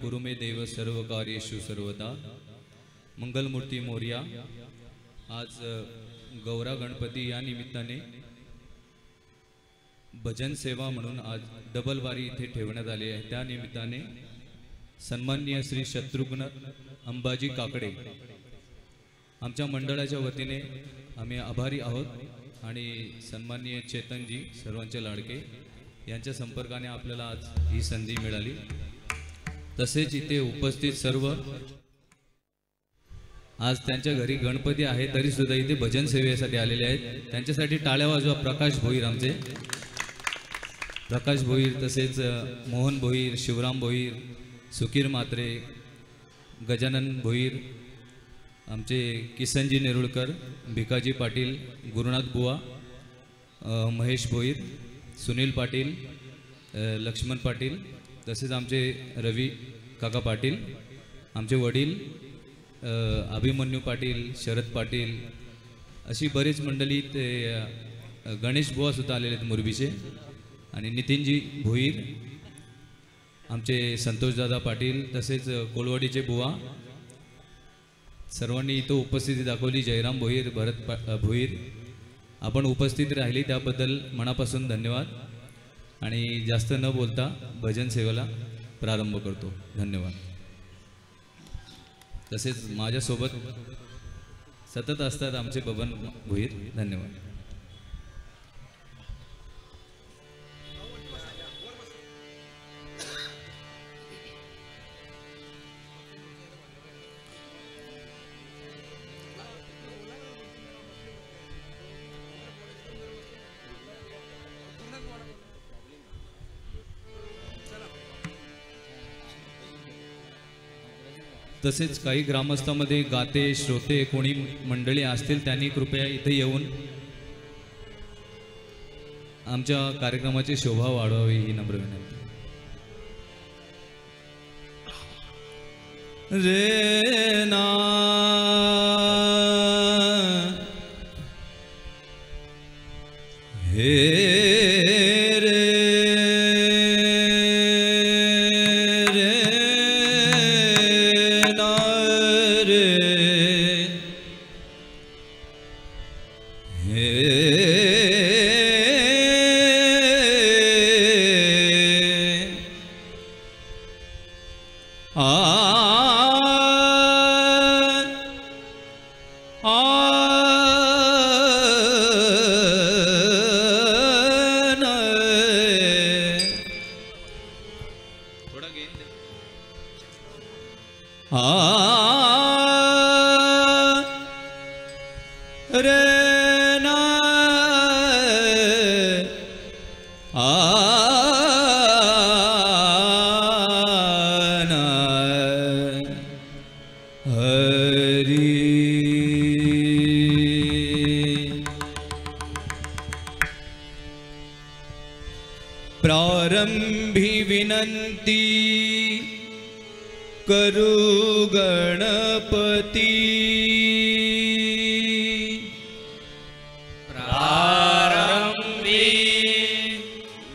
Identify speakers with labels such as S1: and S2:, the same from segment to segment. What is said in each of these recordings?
S1: कुरु मे देव सर्व कार्येषु सर्वदा मंगलमूर्ती मोर्या। आज गौरा गणपती या निमित्ताने भजन सेवा म्हणून आज डबल वारी इथे ठेवण्यात आली आहे। त्या निमित्ताने सन्माननीय श्री शत्रुघ्न अंबाजी काकडे आमच्या मंडळाच्या वतीने आम्ही आभारी आहोत आणि सन्माननीय चेतनजी सर्वांचे लाडके यांच्या संपर्काने आपल्याला आज ही संधी मिळाली। तसेच इथे उपस्थित सर्व आज त्यांच्या घरी गणपती आहे तरी सुद्धा इथे भजन सेवेसाठी आलेले आहेत, त्यांच्यासाठी टाळ्या वाजवा। प्रकाश भोईर आमचे प्रकाश भोईर, तसेच मोहन भोईर, शिवराम भोईर, सुकीर मात्रे, गजानन भोईर, आमचे किसनजी नेरुळकर, भिकाजी पाटील, गुरुनाथ बुवा, महेश भोईर, सुनील पाटील, लक्ष्मण पाटील, तसेच आमचे रवी काका पाटील, आमचे वडील अभिमन्यू पाटील, शरद पाटील, अशी बरीच मंडळी, ते गणेश बुवा सुद्धा आलेले आहेत मुरबीचे, आणि नितीनजी भोईर, आमचे संतोषदादा पाटील, तसेच कोलवाडीचे बुवा, सर्वांनी इथं उपस्थिती दाखवली। जयराम भोईर, भरत भोईर, आपण उपस्थित राहिली त्याबद्दल मनापासून धन्यवाद। आणि जास्त न बोलता भजन सेवेला प्रारंभ करतो। धन्यवाद। तसेच माझ्यासोबत सतत असतात आमचे बबन भोईर। धन्यवाद। तसेच काही ग्रामस्थांमध्ये गाते श्रोते कोणी मंडळी असतील त्यांनी कृपया इथे येऊन आमच्या कार्यक्रमाची शोभा वाढवावी ही नम्र विनंती। रे ना हे
S2: प्रारंभी विनंती करू गणपती,
S3: प्रारंभी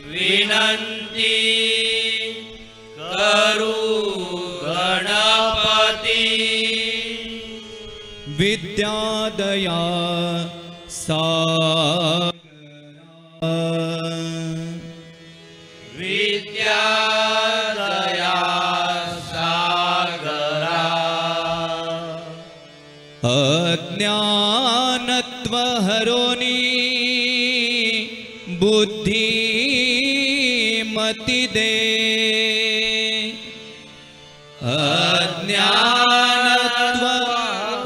S3: विनंती करू गणपती,
S2: विद्यादया
S3: विद्यादया सागरा,
S2: अज्ञानत्व हरोनी बुद्धिमती दे, अज्ञानत्व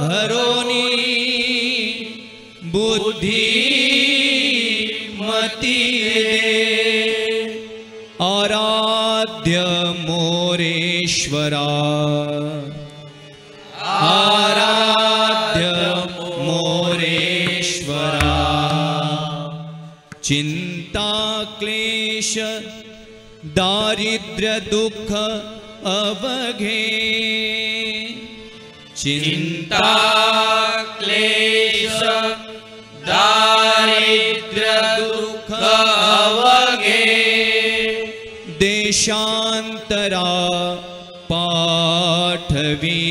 S2: हरोनी बुद्धिमती दे, आराध्य मोरेश्वरा, आराध्य मोरेश्वरा, चिंता क्लेश दारिद्र्य दुःख अवघे,
S3: चिंता क्लेश दारिद्र्य दुःख अवघे,
S2: देशांतरा पाठवी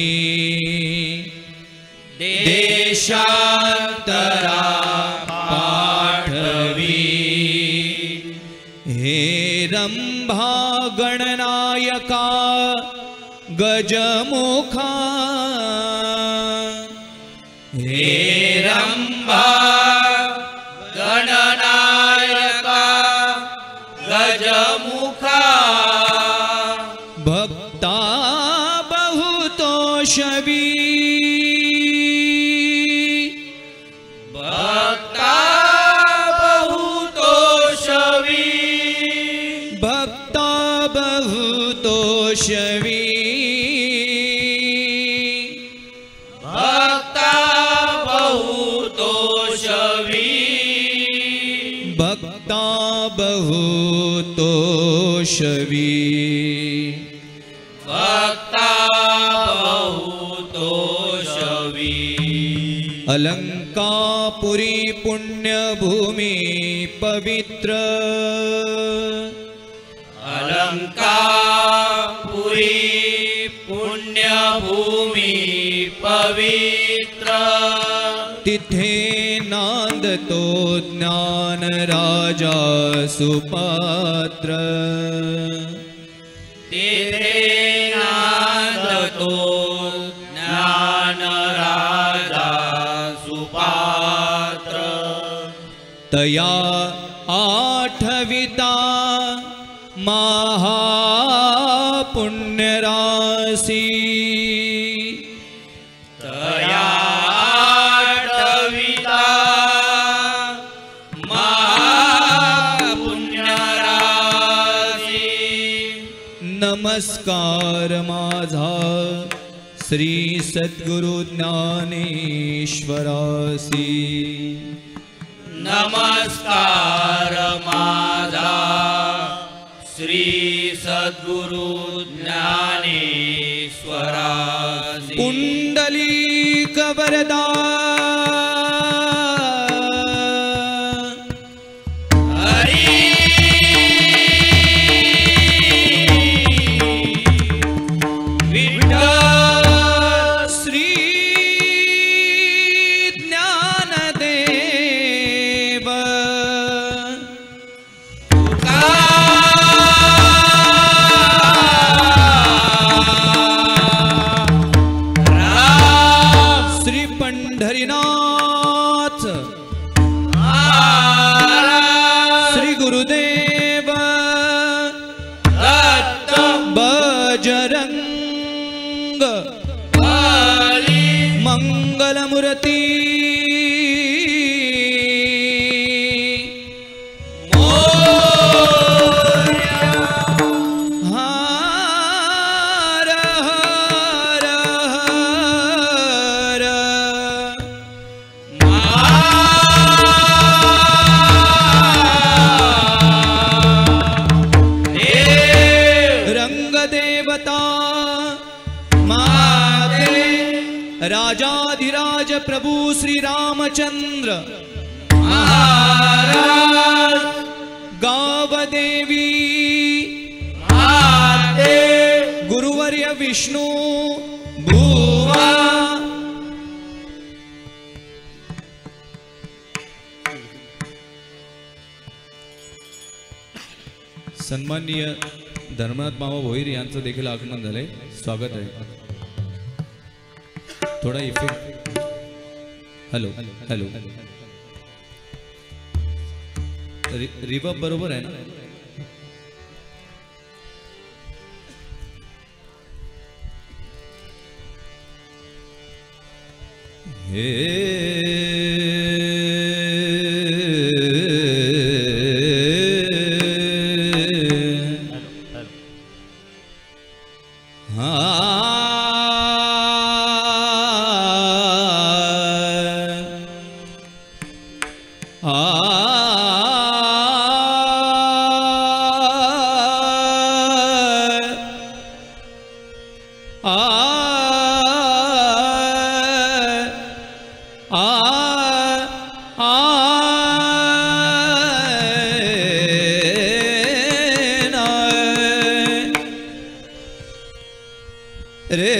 S3: देशांतरा पाठवी
S2: हे रंभा गणनायका गजमुखा
S3: हे रंभा गणनायका गजमुखा
S2: भक्ता बहुतोषवी
S3: भक्ता बहुतोषवी
S2: भक्ता बहुतोषवी
S3: भक्ता बहुतोषवी
S2: भक्ता बहुतोषवी
S3: भक्ता बहुतोषवी
S2: अलंकापुरी पुण्यभूमि पवित्र
S3: अलंकापुरी पुण्यभूमि पवित्र
S2: तिथे नांदतो ज्ञान राजा सुपात्र
S3: तेरे नांदतो ज्ञान राजा सुपात्र
S2: तया आठविता महापुण्यराशी
S3: तया आठविता महापुण्यराशी
S2: नमस्कार माझा श्री सद्गुरु ज्ञानेश्वरासी
S3: नमस्कार माझा श्री सद्गुरु ज्ञानेश्वरासी
S2: पुंडलीक वरदा
S3: हरी विठ्ठल
S2: श्री ज्ञानदेव श्री पंढरीनाथ श्री गुरुदेव
S3: दत्त
S2: बजरंग
S3: बली
S2: मंगलमूर्ती हर हर हर रंगदेवता माते राजाधिराज प्रभु श्री रामचंद्र
S3: महाराज
S2: गावदेवी
S3: माते
S2: गुरुवर्य विष्णु भुवा सन्माननीय धर्मनाथ मामा भोईर यांचं देखील आगमन झालंय. स्वागत आहे. थोडा इफेक्ट. हॅलो हॅलो रिवर्ब बरोबर आहे ना.
S1: रे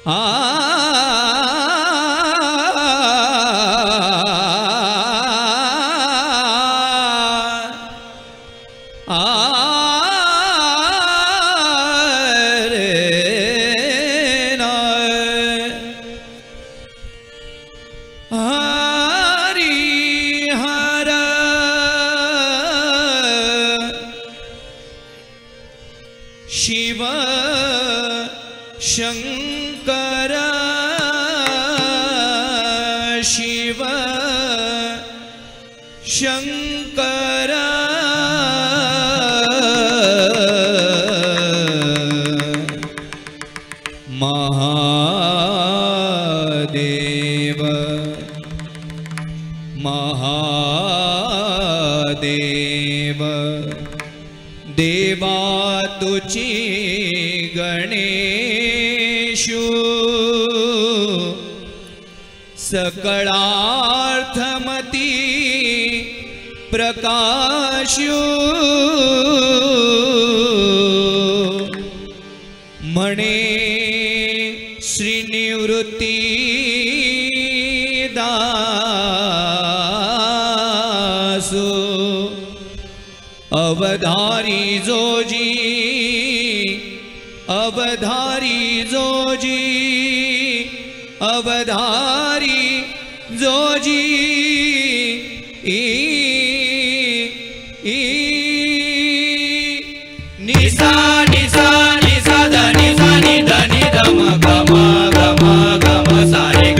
S1: आ शिव शंकर शिव शंकर महादेव महादेव देवा तुची गणेशु सकळार्थमती प्रकाशु म्हणे श्रीनिवृत्ती दासु अवधारी जोजी अवधारी जोजी अवधारी जोजी
S3: निसा निसा निसा धनी सा नि धनी धम गम गम गम सारे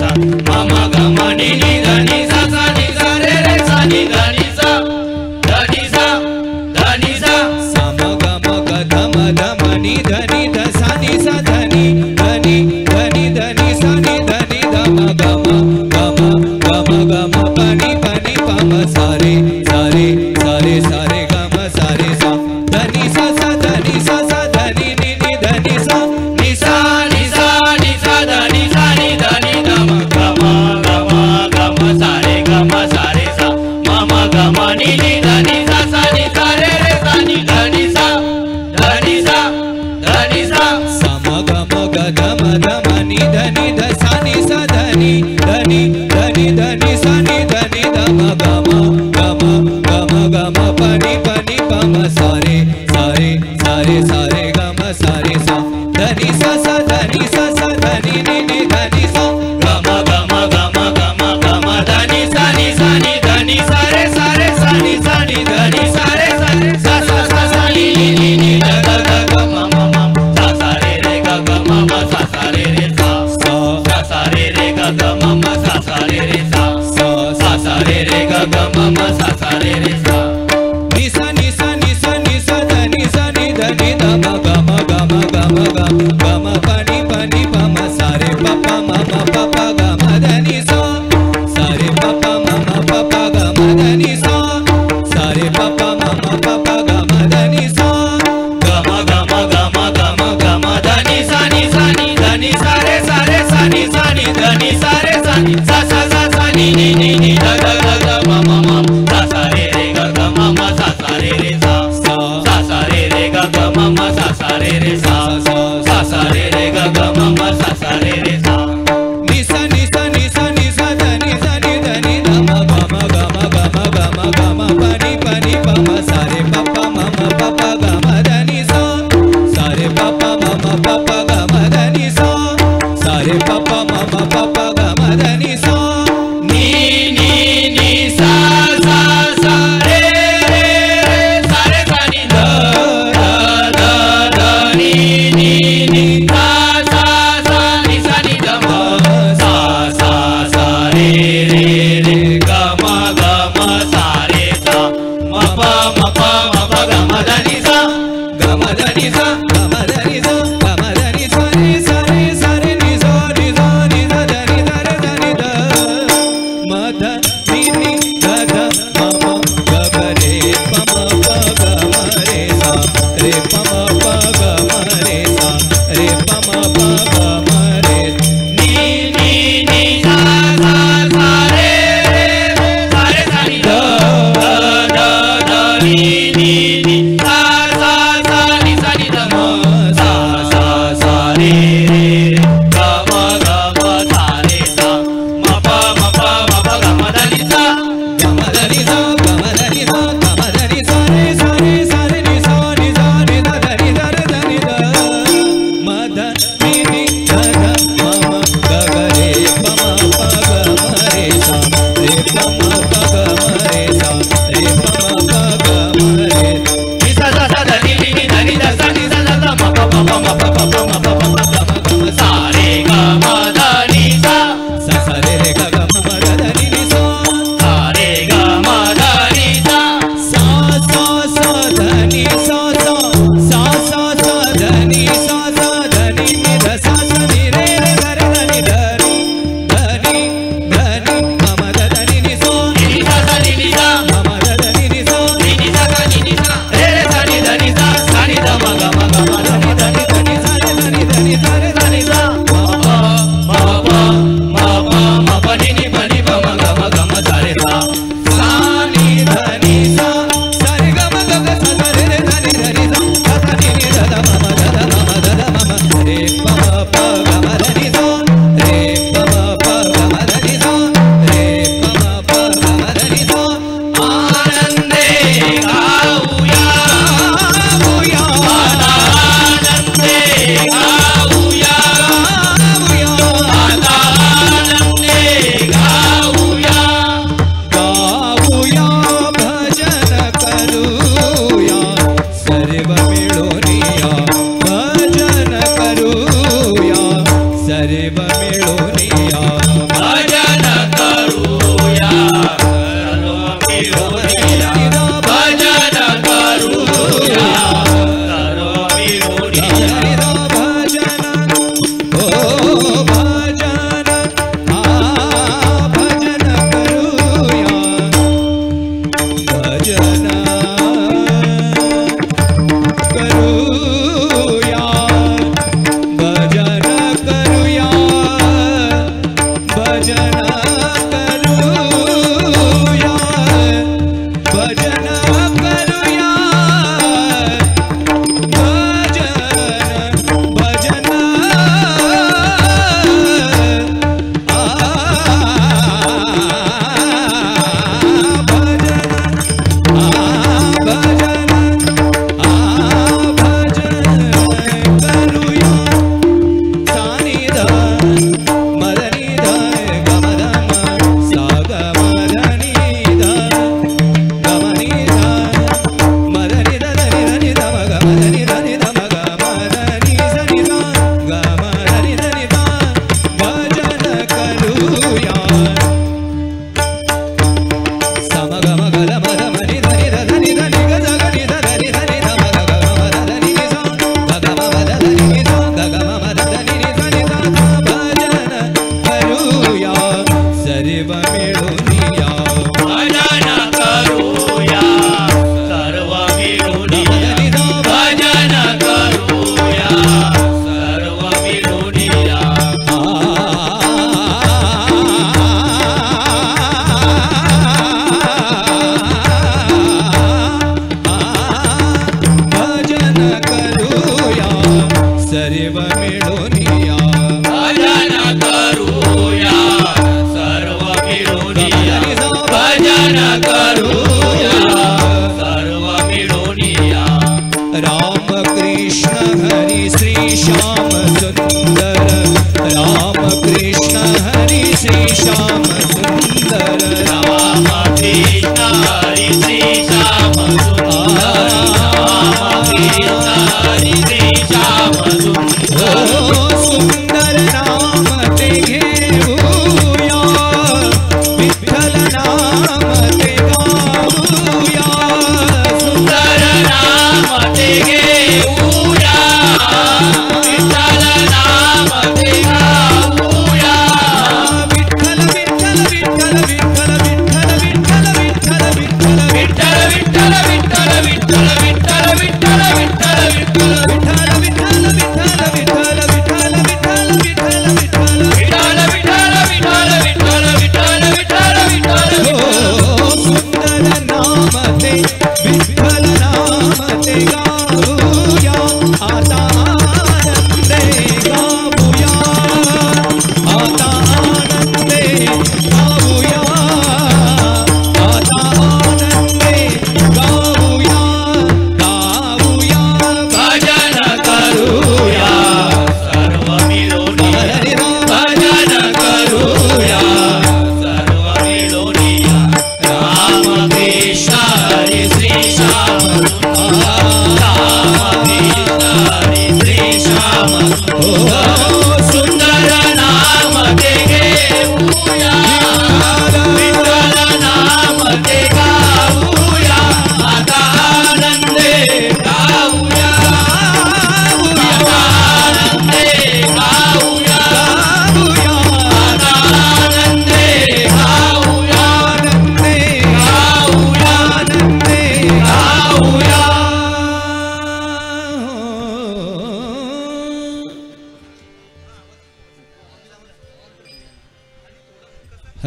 S3: सा मम गम नि नि धनी सा नि सा रे रे सा नि धनी सा
S1: सम गम गधम धम नि धनी ध सा नि सा धनी धनी धनी धनी सा नि धनी धम गम गम गम गम पनी पनी पम सारे सारे सारे सारे गम सारे सा धनी सा धनी सा धनी नि नि धनी सा
S3: निसा निसा निसा धनी सा नि धनी धम गम गम गम सारे सा मम गम नि नि धनी सा नि सा रे रे सा नि धनी सा
S1: सम गम गधम धम नि धनी ध सा नि सा धनी धनी धनी धनी सा नि धनी धम गम गम गम गम पनी पनी पम सारे सारे सारे सारे गम सारे सा धनी सा धनी सा धनी नि नि धनी सा
S3: गम गम गम गम गम धनी सा नि धनी सा रे सा नि धनी सा रे सा नि नि ग ग ग म म सा सा रे रे ग ग म म सा सा रे रे सा सा रे रे ग ग म म सा सा रे रे सा रे रे ग ग म म सा सा रे रे सा
S1: निसा निसा निसा निसा धनी सा नि धनी धम गम गम गम गम गम पनी पनी पम सारे पप मम पप गम धनी सा सारे पप मम पप गम धनी सा सारे पप मम पप गम धनी सा
S3: गम गम गम गम गम धनी सा नि धनी सा रे सा नि धनी सा रे सा नि नि ग ग ग म म सा सा रे रे ग ग म म सा सा रे रे सा रे रे ग ग म म सा सा रे रे सा रे रे ग ग म म सा सा रे रे सा
S1: निसा निसा निसा निसा धनी सा नि धनी धम गम गम गम गम गम पनी पनी पम सारे पप मम पप गम धनी सा सारे पप मम पप गम धनी सा सारे पप मम पप गम धनी सा
S3: नि सा रे रे सा रे सा नि ध नि सा नि सा नि ध म सा रे रे ग म सा रे सा म प ग म धनी सा
S1: गम धनी सा गम धनी सा गम धनी सा रे सा रे नि सा नि सा नि सा धनी सा रे सा नि ध म ध नि नि ध ध म म ग ग रे प म प ग म रे सा रे प म प ग म रे सा रे प म प ग म रे
S3: नि सा रे रे सा रे सा नि ध नि सा नि सा
S2: सर्व मिळून या भजन करूया सर्व मिळून या
S3: भजन करूया सर्व मिळून या भजन करूया सर्व मिळून या
S2: भजन ओ भजन भजन करूया भजन करूया भजन करूया भजन करूया भजन करूया भजन सर्व मिळून या
S3: भजन करूया सर्व मिळून या भजन करूया सर्व मिळून या
S2: राम कृष्ण हरी श्री श्याम सुंदर राम कृष्ण हरी श्री श्याम सुंदर
S3: राम कृष्ण हरी श्री श्याम सुंदर राम कृष्ण हरी श्री श्याम
S2: सुंदर नाम ते घेऊया विठ्ठल नाम ते गाऊया
S3: सुंदर नाम ते घेऊया विठ्ठल नाम ते गाऊया
S2: विठ्ठल विठ्ठल विठ्ठल विठ्ठल विठ्ठल विठ्ठल विठ्ठल विठ्ठल
S3: विठ्ठल विठ्ठल विठ्ठल विठ्ठल विठ्ठल विठ्ठल विठ्ठल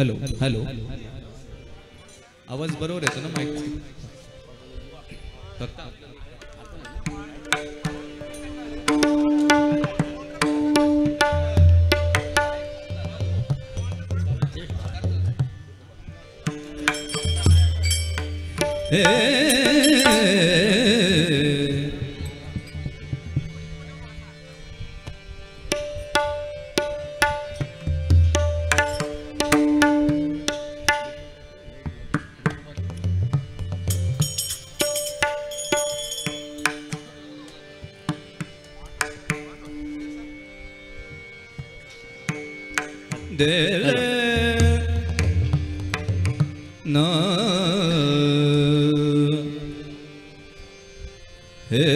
S2: हॅलो हॅलो आवाज बरोबर येतो ना माईक फक्त देले ना हे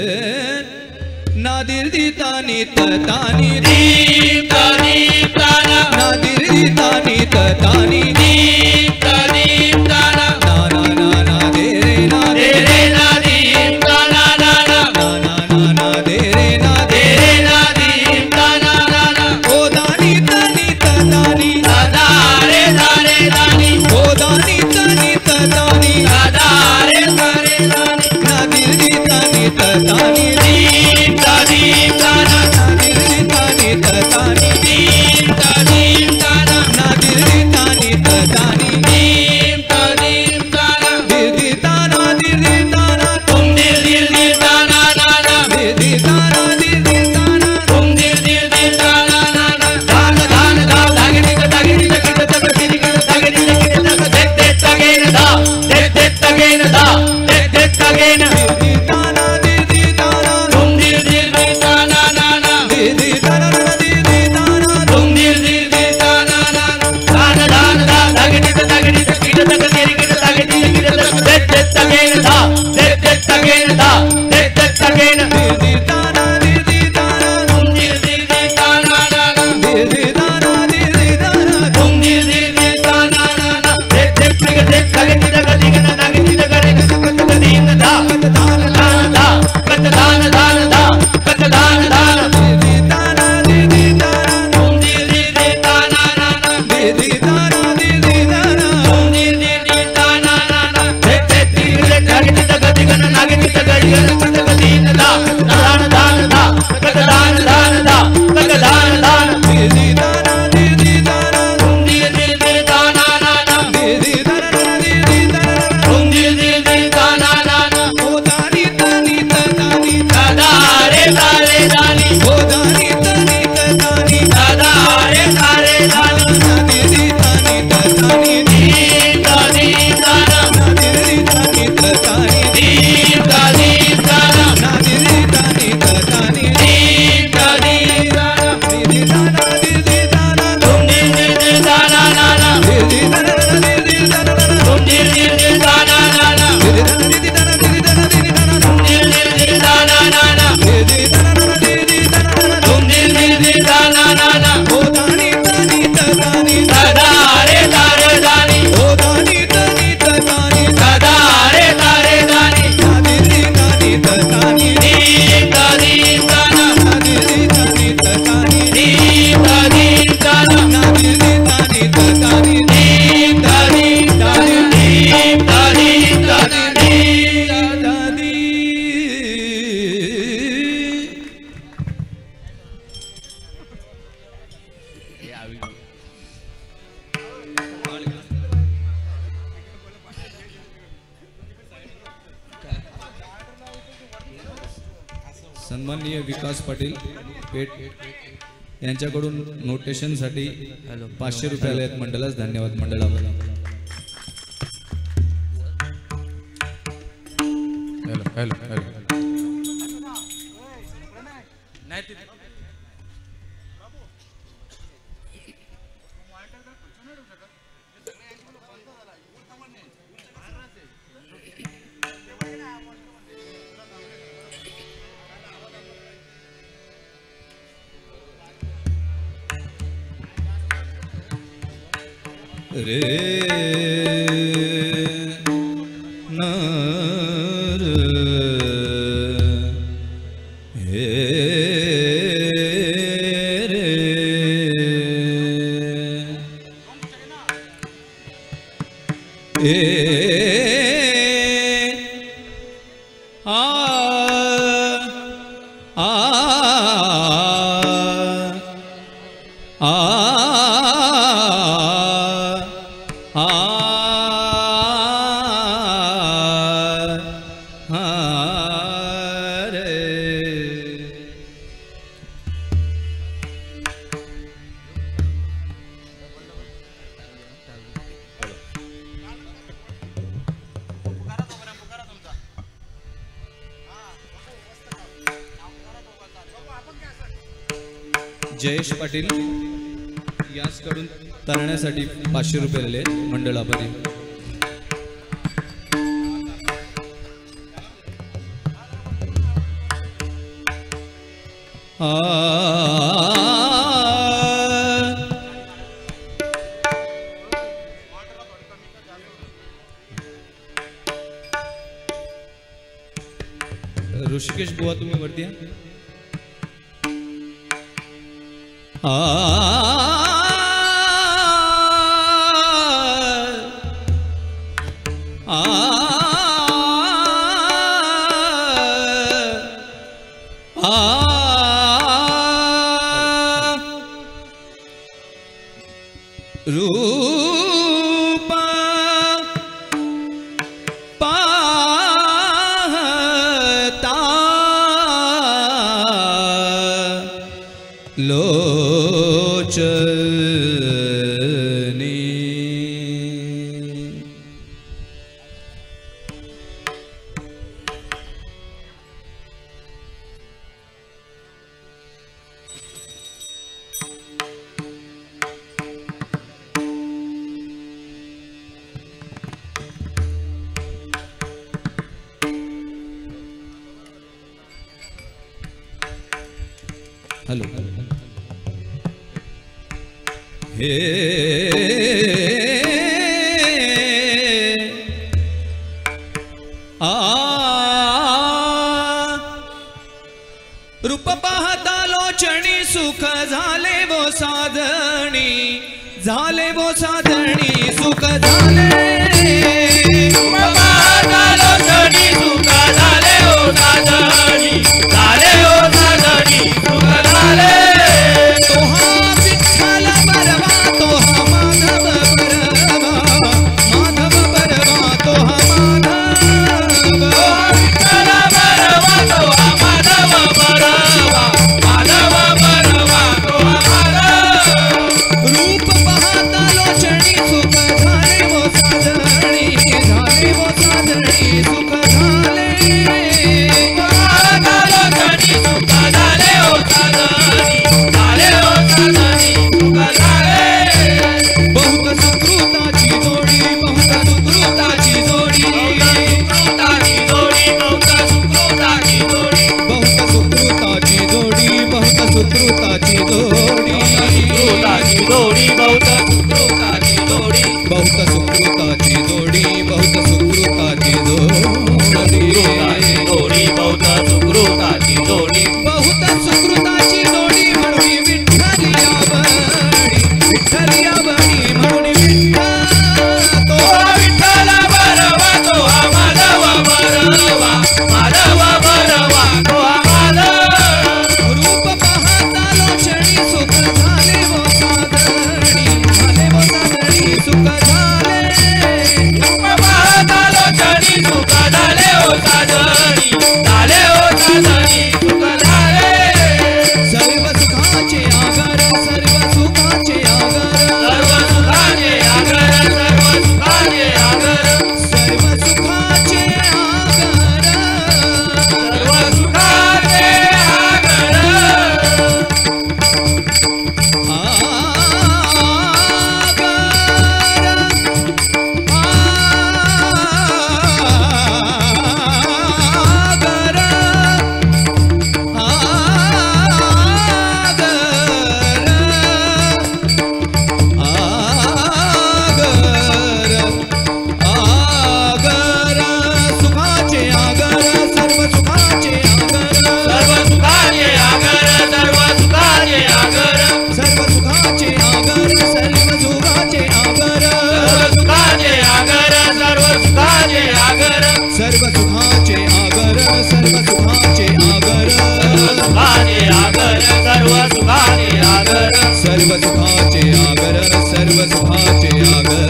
S2: नादिर दी तानी तानी
S3: दीप दीप ताना
S2: नादिर दी तानी तानी
S3: दीप दीप ताना
S2: ना ना ना ना दे रे ना
S3: दे रे ना दीप ताना ना ना
S2: ना ना ना ना दे रे ना
S3: दे रे ना दीप ताना ना ना
S2: ओ दानी तानी तानी
S3: दादा रे दारे दानी
S2: ओ दानी तानी तानी
S3: दादा रे दारे दानी
S2: नादिर दी तानी तानी
S3: दीप दीप ताना
S2: नादिर दी तानी तानी
S3: दीप दीप ताना
S2: नादिर दी तानी तानी
S3: दीप दीप ताना
S2: दीदी ताना
S3: तुम दिल दिल दिल ताना ना ना
S2: दीदी ताना
S3: तुम दिल दिल दिल ताना ना ना दान दान दा दागिनी दा दागिनी दा किट तक दिनी किट दागिनी दा किट तक दे दे तगेन दा दे दे तगेन दा दे दे तगेन
S2: दीदी ताना
S3: तुम दिल दिल दिल ताना ना ना
S2: दीदी ताना
S3: तुम दिल दिल दिल ताना ना ना दान दान दा दागिनी दा किट तक दिनी किट दागिनी दा किट तक दे दे तगेन दा दे दे तगेन दा दे दे तगेन
S2: दीदी ताना
S3: तुम दिल दिल दिल ताना ना ना
S2: दीदी ताना
S3: तुम दिल दिल दिल ताना ना ना दे दे तगेन दा गदिन दा दागिनी दा करे कत दीन दा कत दान दा कत दान दान दा कत दान दान
S2: दीदी ताना
S3: तुम दिल दिल दिल ताना ना ना
S2: दीदी ताना
S3: तुम दिल दिल दिल ताना ना ना दे दे तीर दागिनी दा गदिन नागिनी दा गडियन कत दीन दा दान दान दा कत दान दान दा कत दान दान
S2: दीदी ताना
S3: तुम दिल दिल दिल ताना ना ना
S2: दीदी ताना
S3: तुम दिल दिल दिल ताना ना ना
S2: ओ दानी तानी
S3: दादा रे दारे दानी
S2: ओ दानी तानी
S3: दादा रे दारे दानी
S2: दीदी तानी
S3: दीप दीप ताना
S2: दीदी तानी
S3: दीप दीप ताना
S2: दीदी तानी
S3: दीप दीप ताना
S2: दीदी ताना
S3: तुम दिल दिल दिल ताना ना ना
S2: दीदी
S3: तुम दिल दिल दिल ताना ना ना तुम दिल दिल दिल ताना ना ना तुम दिल दिल दिल ताना ना ना
S2: ओ दानी तानी
S3: दादा रे दारे दानी
S2: ओ दानी तानी
S3: दादा रे दारे दानी
S2: दीदी तानी
S3: दीप दीप ताना
S2: दीदी तानी
S3: दीप दीप ताना
S2: दीदी तानी
S3: दीप दीप ताना दीप दीप ताना
S2: दादी सन्माननीय विकास पाटील पेठ यांच्याकडून नोटेशनसाठी 500 रुपये आले आहेत. मंडळास धन्यवाद. मंडळाला रे नार हे रे ए आ आ आ जयेश पाटील याचकडून
S1: तारण्यासाठी 500 रुपये दिले मंडळ आभारी. ऋषिकेश बुवा तुम्ही वरती या.
S2: रूपा पाहता लोचनी
S1: हॅलो
S2: हे रूप पाहता लोचणी सुख झाले वो साधणी झाले वो साधणी सुख झाले
S3: पाहता लोचणी सुख झाले ओ साधणी झाले ओ साधणी सुख झाले.
S2: तो हा विठ्ठल बरवा तो हा माधव बरवा माधव बरवा तो हा माधव
S3: विठ्ठल बरवा तो हा माधव बरवा माधव बरवा तो हा माधव.
S2: रूप पाहता लोचणी सुख झाले वो साधणी झाले वो साधणी सुख झाले
S3: पाहता लोचणी सुख झाले ओ साधणी झाले ओ साधणी सुख झाले.
S2: बहुत सुकृताची जोडी बहुत सुकृताची जोडी
S3: सुकृताची जोडी बहुत सुकृताची जोडी
S2: बहुत सुकृताची जोडी बहुत सुकृताची जोडी
S3: सुकृताची जोडी बहुत सुकृताची जोडी
S2: बहुत सुकृताची जोडी बहुत सुकृताची जोडी
S3: सुकृताची जोडी बहुत सुकृताची जोडी
S2: बहुत सुकृताची जोडी म्हणून विठ्ठल यावडी म्हणून विठ्ठल तो
S3: विठ्ठल बरवा तो हा माधव बरवा माधव बरवा तो हा माधव.
S2: रूप पाहता लोचणी सुख झाले वो साधणी झाले वो साधणी सुख झाले
S3: पाहता लोचणी सुख झाले ओ साधणी झाले ओ साधणी सुख झाले.
S2: सर्व सुखाचे आगर सर्व सुखाचे आगर
S3: सर्व सुखाचे आगर सर्व सुखाचे आगर
S2: सर्व सुखाचे आगर
S3: सर्व सुखाचे आगर
S2: सुखाचे आगर सर्व सुखाचे आगर
S3: सर्व सुखाचे आगर सर्व सुखाचे आगर
S2: सर्व सुखाचे आगर सर्व सुखाचे आगर
S3: सर्व सुखाचे आगर सर्व सुखाचे आगर
S2: सर्व सुखाचे आगर सर्व सुखाचे आगर
S3: सुखाचे आगर सर्व सुखाचे आगर
S2: सर्व सुखाचे आगर सर्व सुखाचे आगर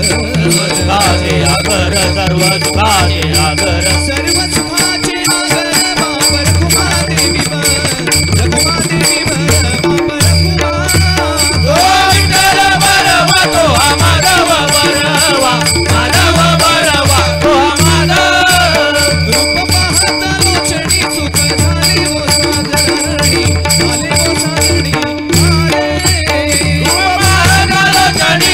S3: सुखाचे आगर सर्व सुखाचे आगर
S2: सर्व सुखाचे आगर बाप रखुमा देवी वर रखुमा देवी वर बाप रखुमा
S3: तो विठ्ठल बरवा तो हा माधव बरवा माधव बरवा तो हा माधव.
S2: रूप पाहता लोचणी सुख झाले वो साधणी झाले वो साधणी झाले
S3: पाहता लोचणी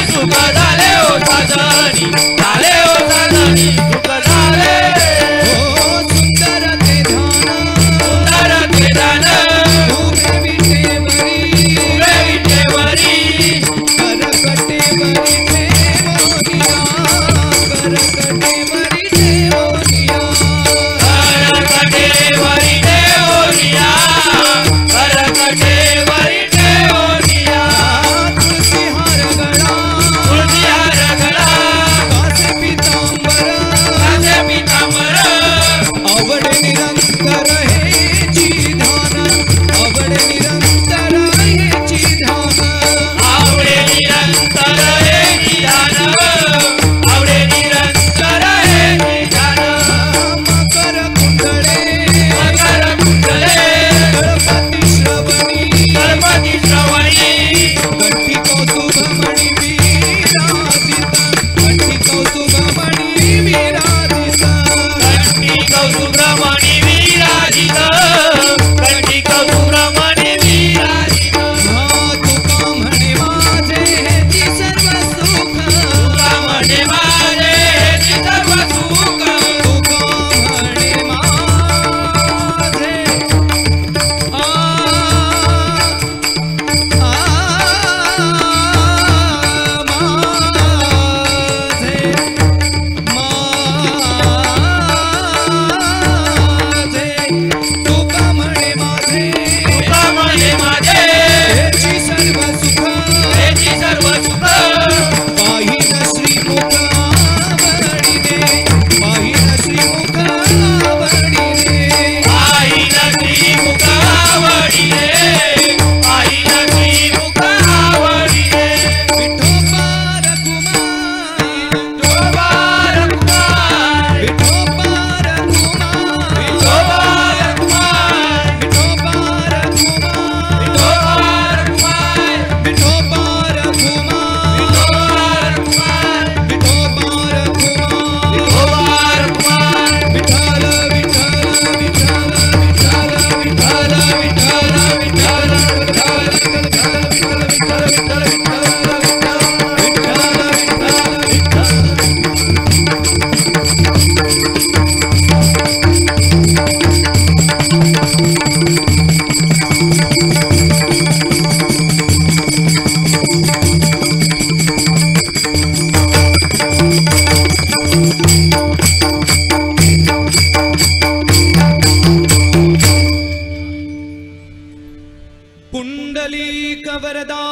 S2: पुंडलिक वरदा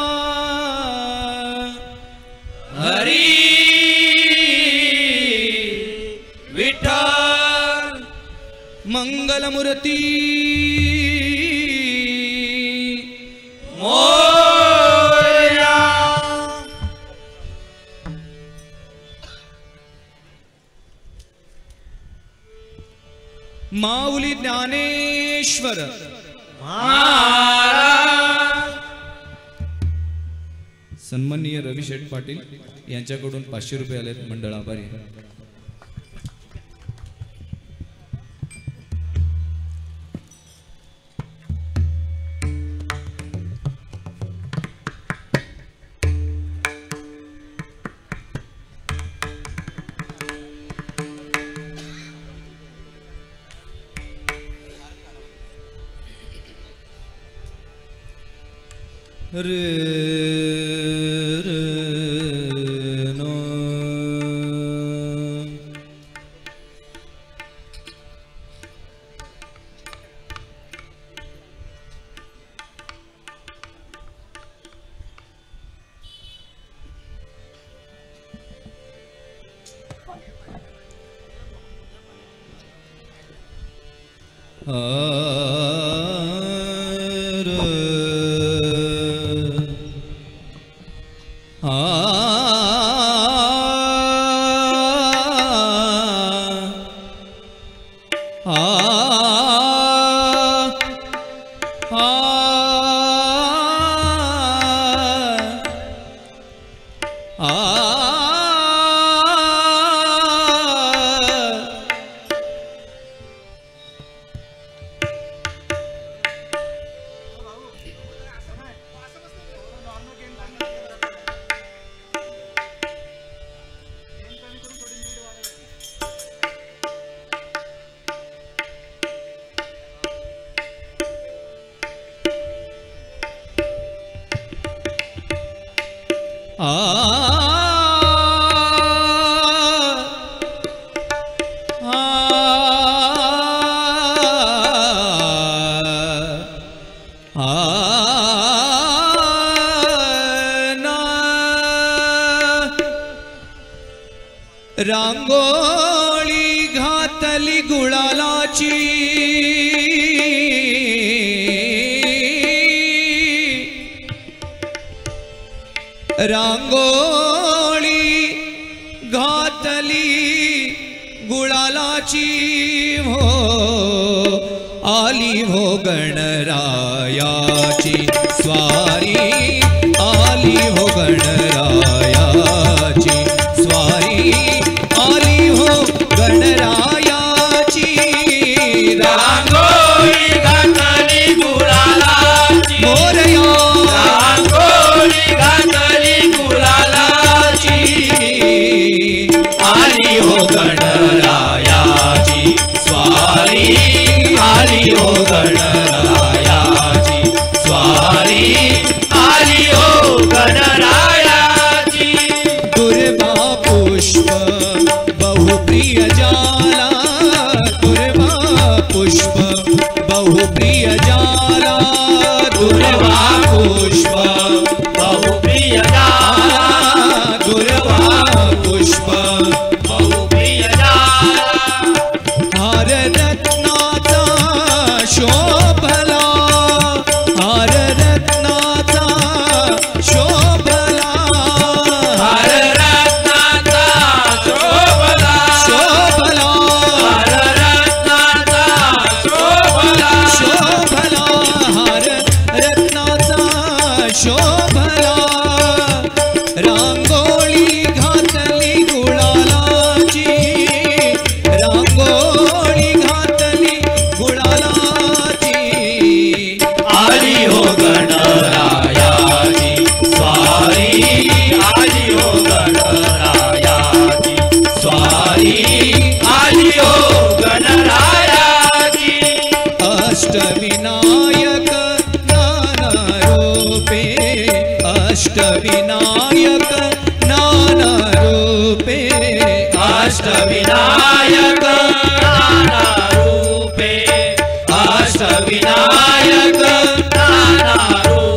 S3: हरी विठ्ठल
S2: मंगलमूर्ती
S3: मोरया.
S2: माऊली ज्ञानेश्वर
S3: महाराज.
S1: सन्माननीय रवी शेठ पाटील यांच्याकडून 500 रुपये आलेत. मंडळ आभारी आहे.
S2: रे रे नो रांगोळी घातली गुळालाची रांगोळी घातली गुळालाची हो आली हो गणरायाची स्वारी आली हो गणरायाची स्वारी आली हो गणरायाची
S3: रांगोळी घातली गुलालाची
S2: मोरया
S3: रांगोळी घातली गुलालाची आली हो गणरायाची स्वारी आली हो गणरायाची स्वारी आली हो गणरायाची
S2: दुर्वा पुष्प बहुप्रिय जाला दुर्वा पुष्प बहुप्रिय जाला दुर्वा पुष्प
S3: बहुप्रिय जाला
S2: दुर्वा पुष्प
S3: बहुप्रिय जाला
S2: हार रत्नाचा शोभला हार रत्नाचा शोभला
S3: हर रत्नाचा शोभला
S2: शोभला
S3: हर रत्नाचा शोभला
S2: शोभला हार रत्नाचा शोभला रांगोळी घातली गुळालाची रांगोळी घातली गुळालाची
S3: आली हो गणरायाची स्वारी आली हो गणरायाची स्वारी आली हो गणरायाची
S2: अष्टविनायक नाना रूपे अष्टविनायक नाना रूपे
S3: अष्टविनायक नाना रूपे अष्टविनायक नाना रूपे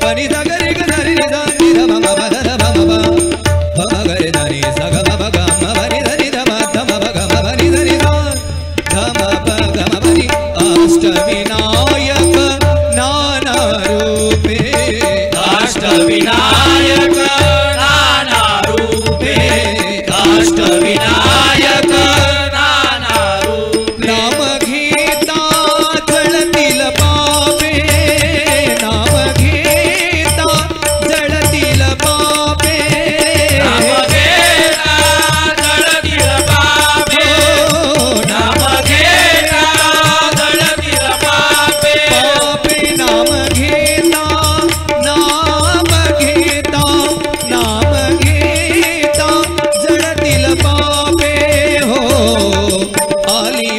S2: pani da ga re ga da re da ni da ma ba da ba ma ba ba ga re da ni sa ga ba ga ma ba ni da ni da ma da ma ba ga ma ba ni da ni da ma ba ga ma ba ni Ashtavinayak नाना रूपे
S3: अष्टविनायक नाना रूपे अष्टविनायक नाना रूपे
S2: नाम घेता जळतील पापे नाम घेता जळतील पापे
S3: नाम घेता जळतील पापे नाम घेता जळतील पापे
S2: पापे नाम घेता नाम घेता जळतील पापे हो आली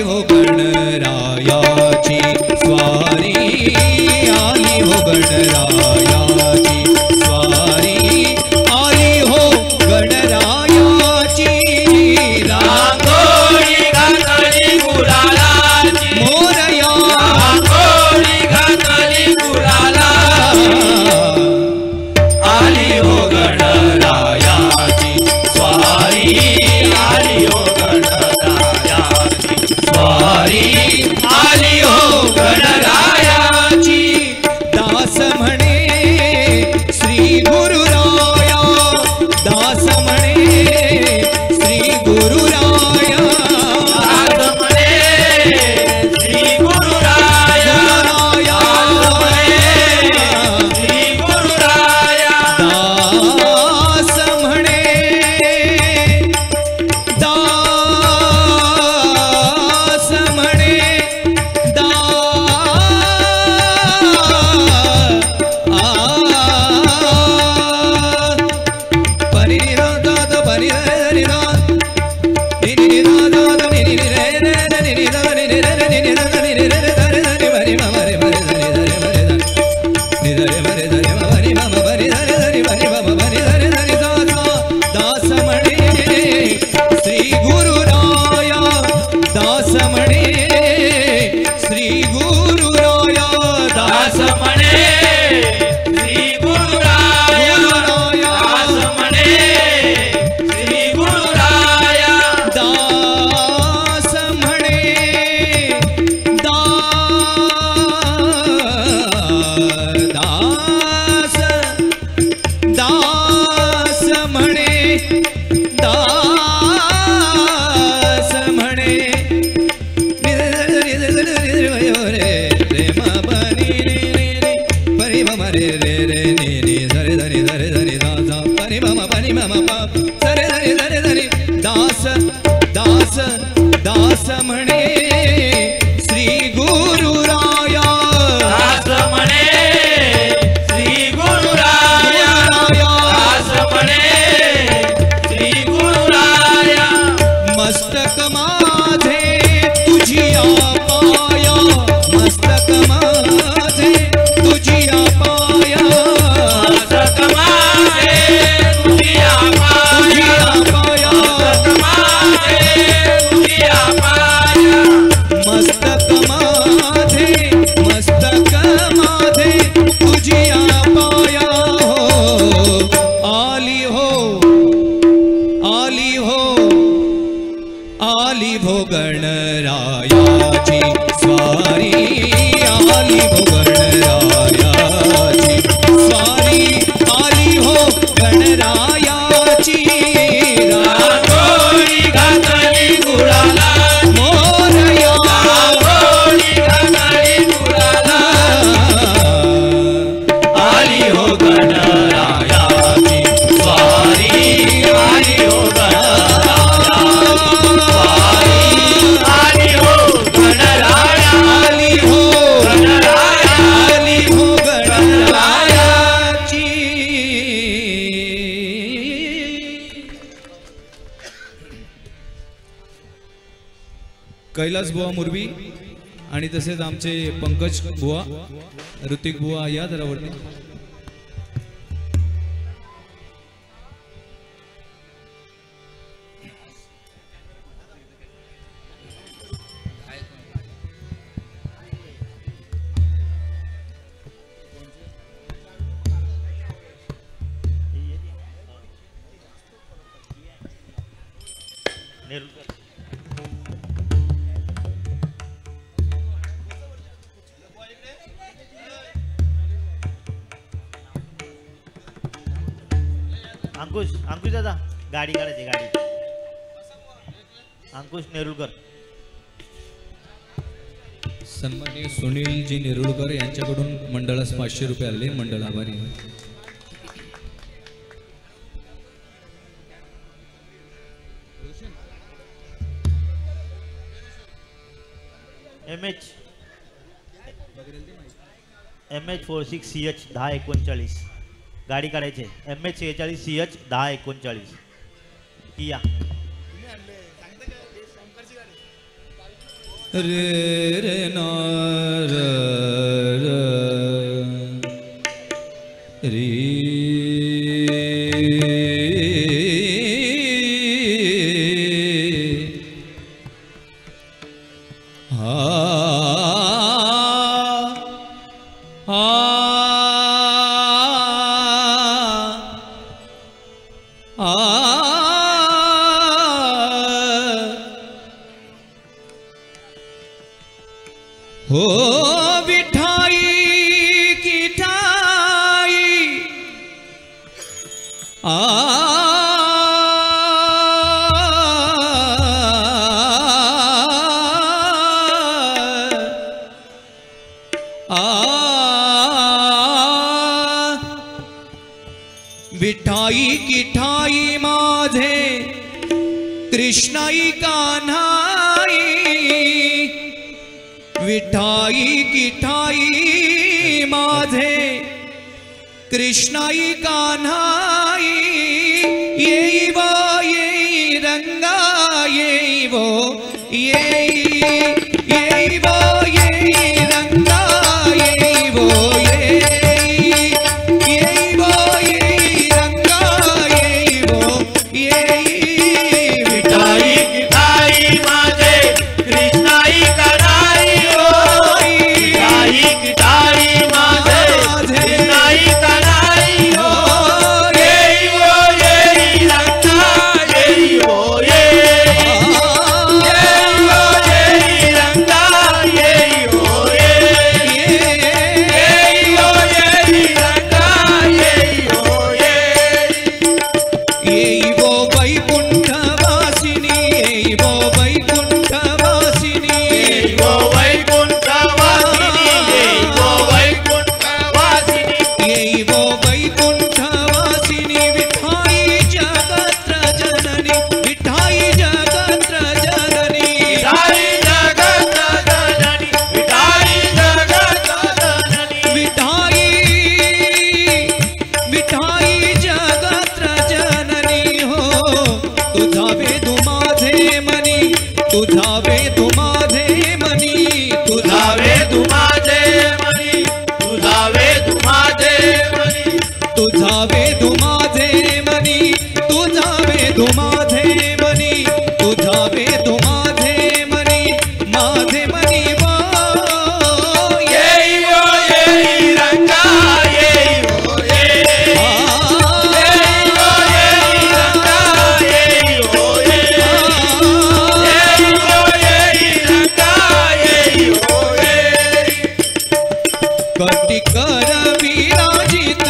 S2: हो गणरायाची स्वारी आली हो गणरायाची स्वारी आली हो गणरायाची
S3: रांगोळी घातली गुलालाची
S2: मोरया
S3: रांगोळी घातली गुलालाची आली हो गणरायाची स्वारी आली हो गणरायाची स्वारी आली हो गणरायाची
S2: दास म्हणे श्री गुरुराया दास म्हणे श्री गुरुराया
S3: दास म्हणे श्री गुरुराया दास म्हणे श्री गुरुराया
S2: दास म्हणे दास म्हणे दास म्हणे श्री गुरुराया दास म्हणे श्री गुरुराया
S3: दास म्हणे श्री गुरुराया दास म्हणे श्री गुरुराया
S2: दास म्हणे दास दास म्हणे दास म्हणे रे म पनी रे परी म रे रे रे नि नि सरे धरे धरे धरे धा धा परी म पनी म पा सरे धरे धरे धरे दास दास दास म्हणे श्री गुरुराया
S3: दास म्हणे श्री गुरुराया दास म्हणे श्री गुरुराया
S2: मस्तक माझे तुझिया पाया मस्तक माझे तुझिया पाया
S3: मस्तक माझे तुझिया पाया
S2: तुझिया पाया
S3: मस्तक माझे तुझिया पाया
S2: मस्तक माझे तुझिया पाया हो आली हो गणरायाची स्वारी आली हो गणरायाची स्वारी आली हो गणरायाची
S3: रांगोळी घातली गुलाला
S2: मोरया
S3: रांगोळी घातली गुलाला आली हो गणरायाची स्वारी आली हो गणरायाची आली हो गणराया
S2: आली हो
S3: गणराया
S2: आली हो गणरायाची कैलास बुवा मुरबी आणि तसेच आमचे पंकज बुवा ऋतिक बुवा या जरावरती
S3: नेरुलकर. अंकुश अंकुश दादा गाडी काढायची गाडी. अंकुश नेरुलकर.
S1: सन्माननीय सुनीलजी नेरुळकर यांच्याकडून मंडळास 500 रुपये आले. मंडळ आभारी आहे.
S3: MH46CH 1039 गाडी काढायची. MH46CH 1039 किया.
S1: रे रे ना र र री हा हो विठाई की ठाई आ विठाई की ठाई माझे कृष्णाई कान्हाई. विठाई की ठाई माझे कृष्णाई कान्हाई. येई वो येई रंगा येई वो येई येई वो येई रंगा येई वो येई येई वो येई रंगा येई वो येई.
S3: विठाई की ठाई माझे कृष्णाई कान्हाई हो. विठाई की ठाई माझे कृष्णाई कान्हाई हो. येई वो येई रंगा येई वो येई येई वो येई रंगा येई वो येई येई वो येई रंगा येई वो येई.
S1: येई वो वैकुंठ वासिनी येई वो वैकुंठ वासिनी
S3: येई वो वैकुंठ वासिनी येई वो वैकुंठ वासिनी.
S1: येई वो वैकुंठ वासिनी. विठाई जगत्र जननी विठाई जगत्र जननी.
S3: विठाई जगत जननी विठाई जगत जननी.
S1: विठाई विठाई जगत्र जननी हो. तुझा वेदू माझे मनी तुझा वेदू माझे मनी तुझा
S3: तुझावे तुमाजे मनी तुझावे तुमाजे मनी.
S1: तुझा वेदू माझे मनी तुझा वेदू माझे मनी तुझा वेदू माझे मनी माझे मनी वो
S3: येई वो येई रंगा येई वो येई येई वो येई रंगा येई वो येई येई वो येई रंगा येई वो येई.
S1: कटिकर विराजित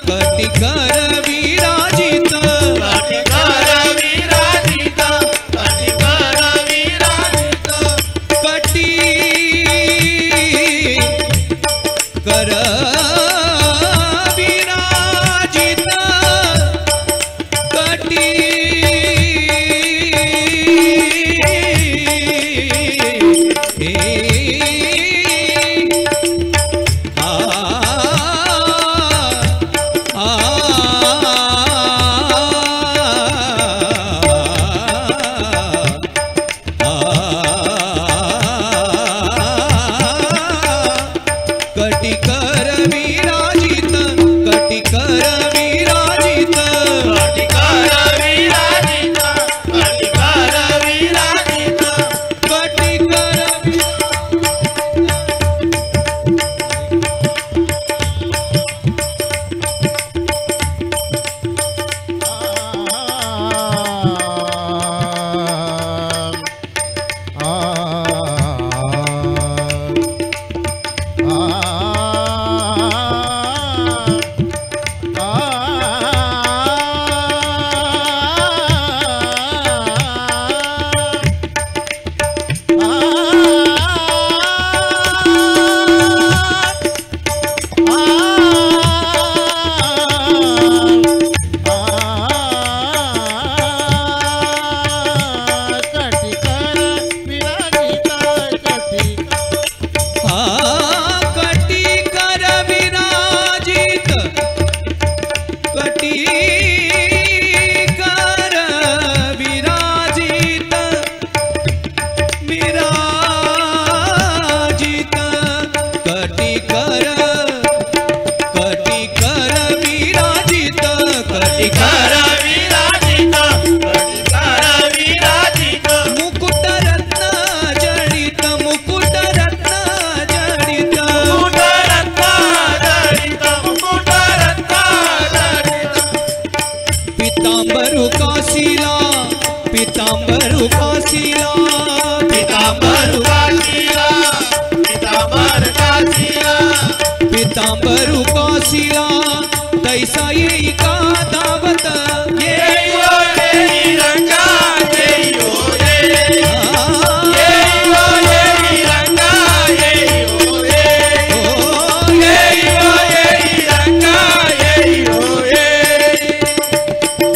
S1: कटिकर विराजित
S3: कटिकर विराजित कटिकर विराजित.
S1: कटी कर विराजित कटी कटिकर विराजित कटिकर विराजित
S3: कटिकर विराजित कटिकर विराजित.
S1: कटिकर
S2: पितांबरू काशीला तैसा येई का दावत
S3: येई ओ येई रंगा येई ओ येई रंगा येई ओ येई रंगा येई ओ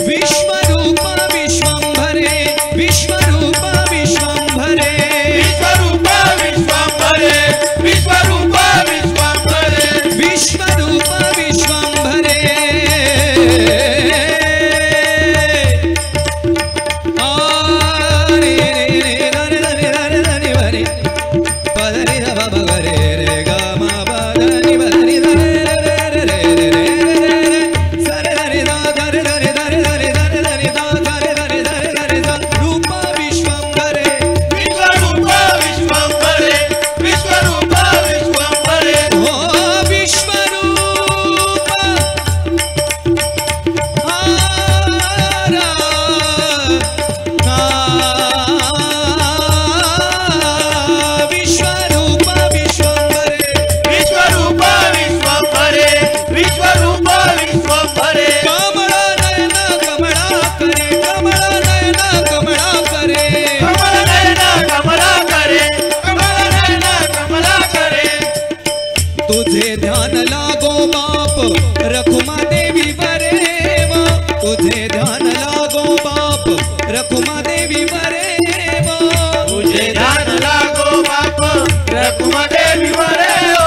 S2: विश्वरूप विश्वंभरे विश्वरूप विश्वंभरे
S3: विश्वरूप विश्वंभरे विश्वरूप विश्वंभरे
S2: विश्वरूप विश्वंभरे आरे रे रे रे रे रे रे पदरे ध ब ग रे रे ग म प द नि ब रे रे रे रे रे सरे रे दा ग रे रे दा रे रे दा रे रे दा ग रे रे दा रे दा रूप विश्वंभरे
S3: विश्वरूप विश्वंभरे विश्वरूप विश्वंभरे
S2: ओ विश्वरूप आरा विश्वरूप विश्वंभरे
S3: विश्वरूप विश्वंभरे विश्वरूप विश्वंभरे
S2: कमला नयन कमला करे कमला नयन कमला करे
S3: कमल नयना कमला करे कमल नयना कमला करे
S2: तुझे ध्यान लागो बाप रखुमा देवी बरेव तुझे ध्यान लागो बाप रखुमा देवी बरेव
S3: तुझे ध्यान लागो बाप रखुमा देवी वरे हो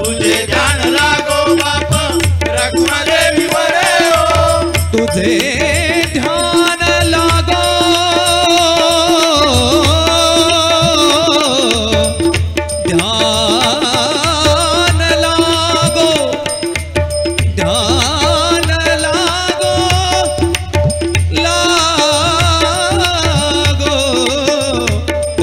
S3: तुझे ध्यान लागो बाप रखुमा देवी वरे हो
S2: तुझे ध्यान लागो ध्यान लागो ध्यान लागो लागो ओ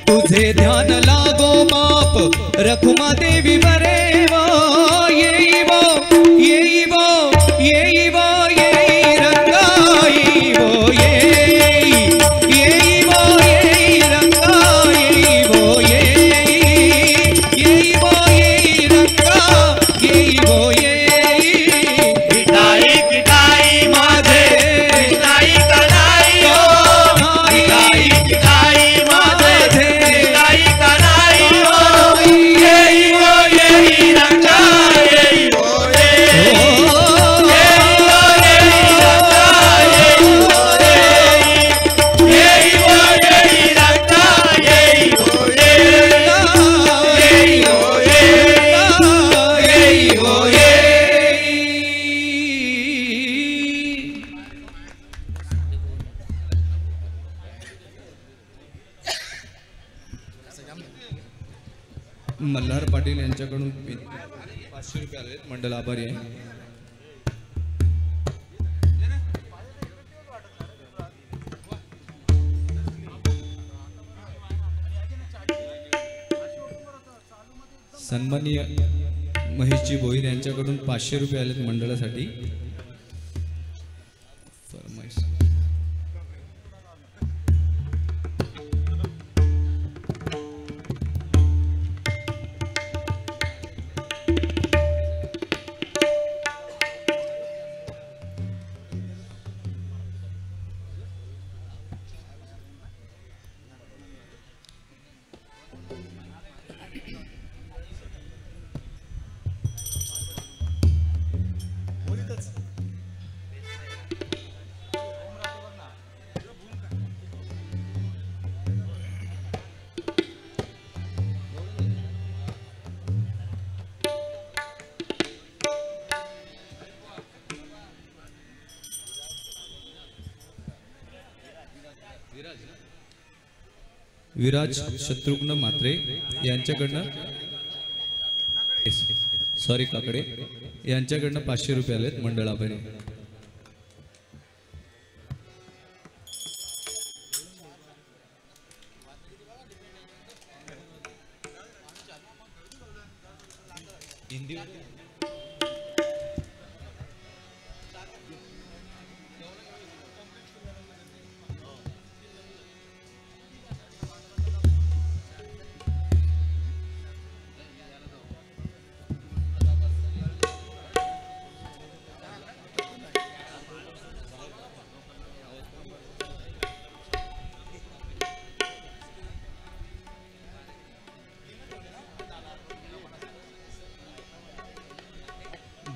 S2: तुझे ध्यान लागो बाप रखुमा देवी बरेव येई वो येई वो येई वो येई रंगा येई वो येई वो येई रंगा येई वो येई वो येई रंगा येई वो येई
S3: किटाई किटाई माझे किटाई कनाई हो किटाई किटाई माझे किटाई कनाई हो येई वो येई रंगा येई वो येई
S2: मल्हार पाटील यांच्याकडून 500 रुपये आले मंडल आभारी आहे
S1: सन्माननीय महेशजी भोईर यांच्याकडून 500 रुपये आलेत मंडळासाठी. फरमाईश. विराज शत्रुघ्न म्हात्रे यांच्याकडनं सॉरी काकडे यांच्याकडनं 500 रुपये आलेत मंडळाकडे.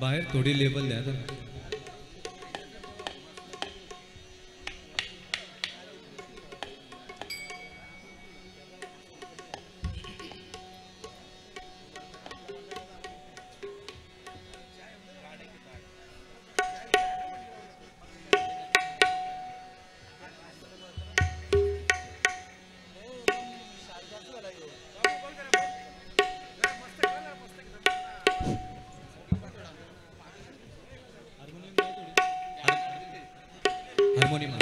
S1: बाहेर थोडी लेबल द्या. Harmonium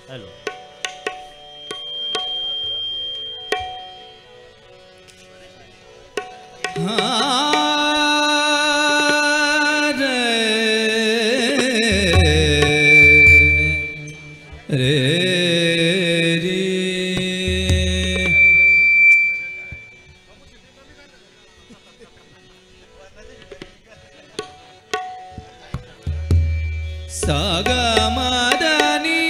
S3: hello.
S2: सागमदनी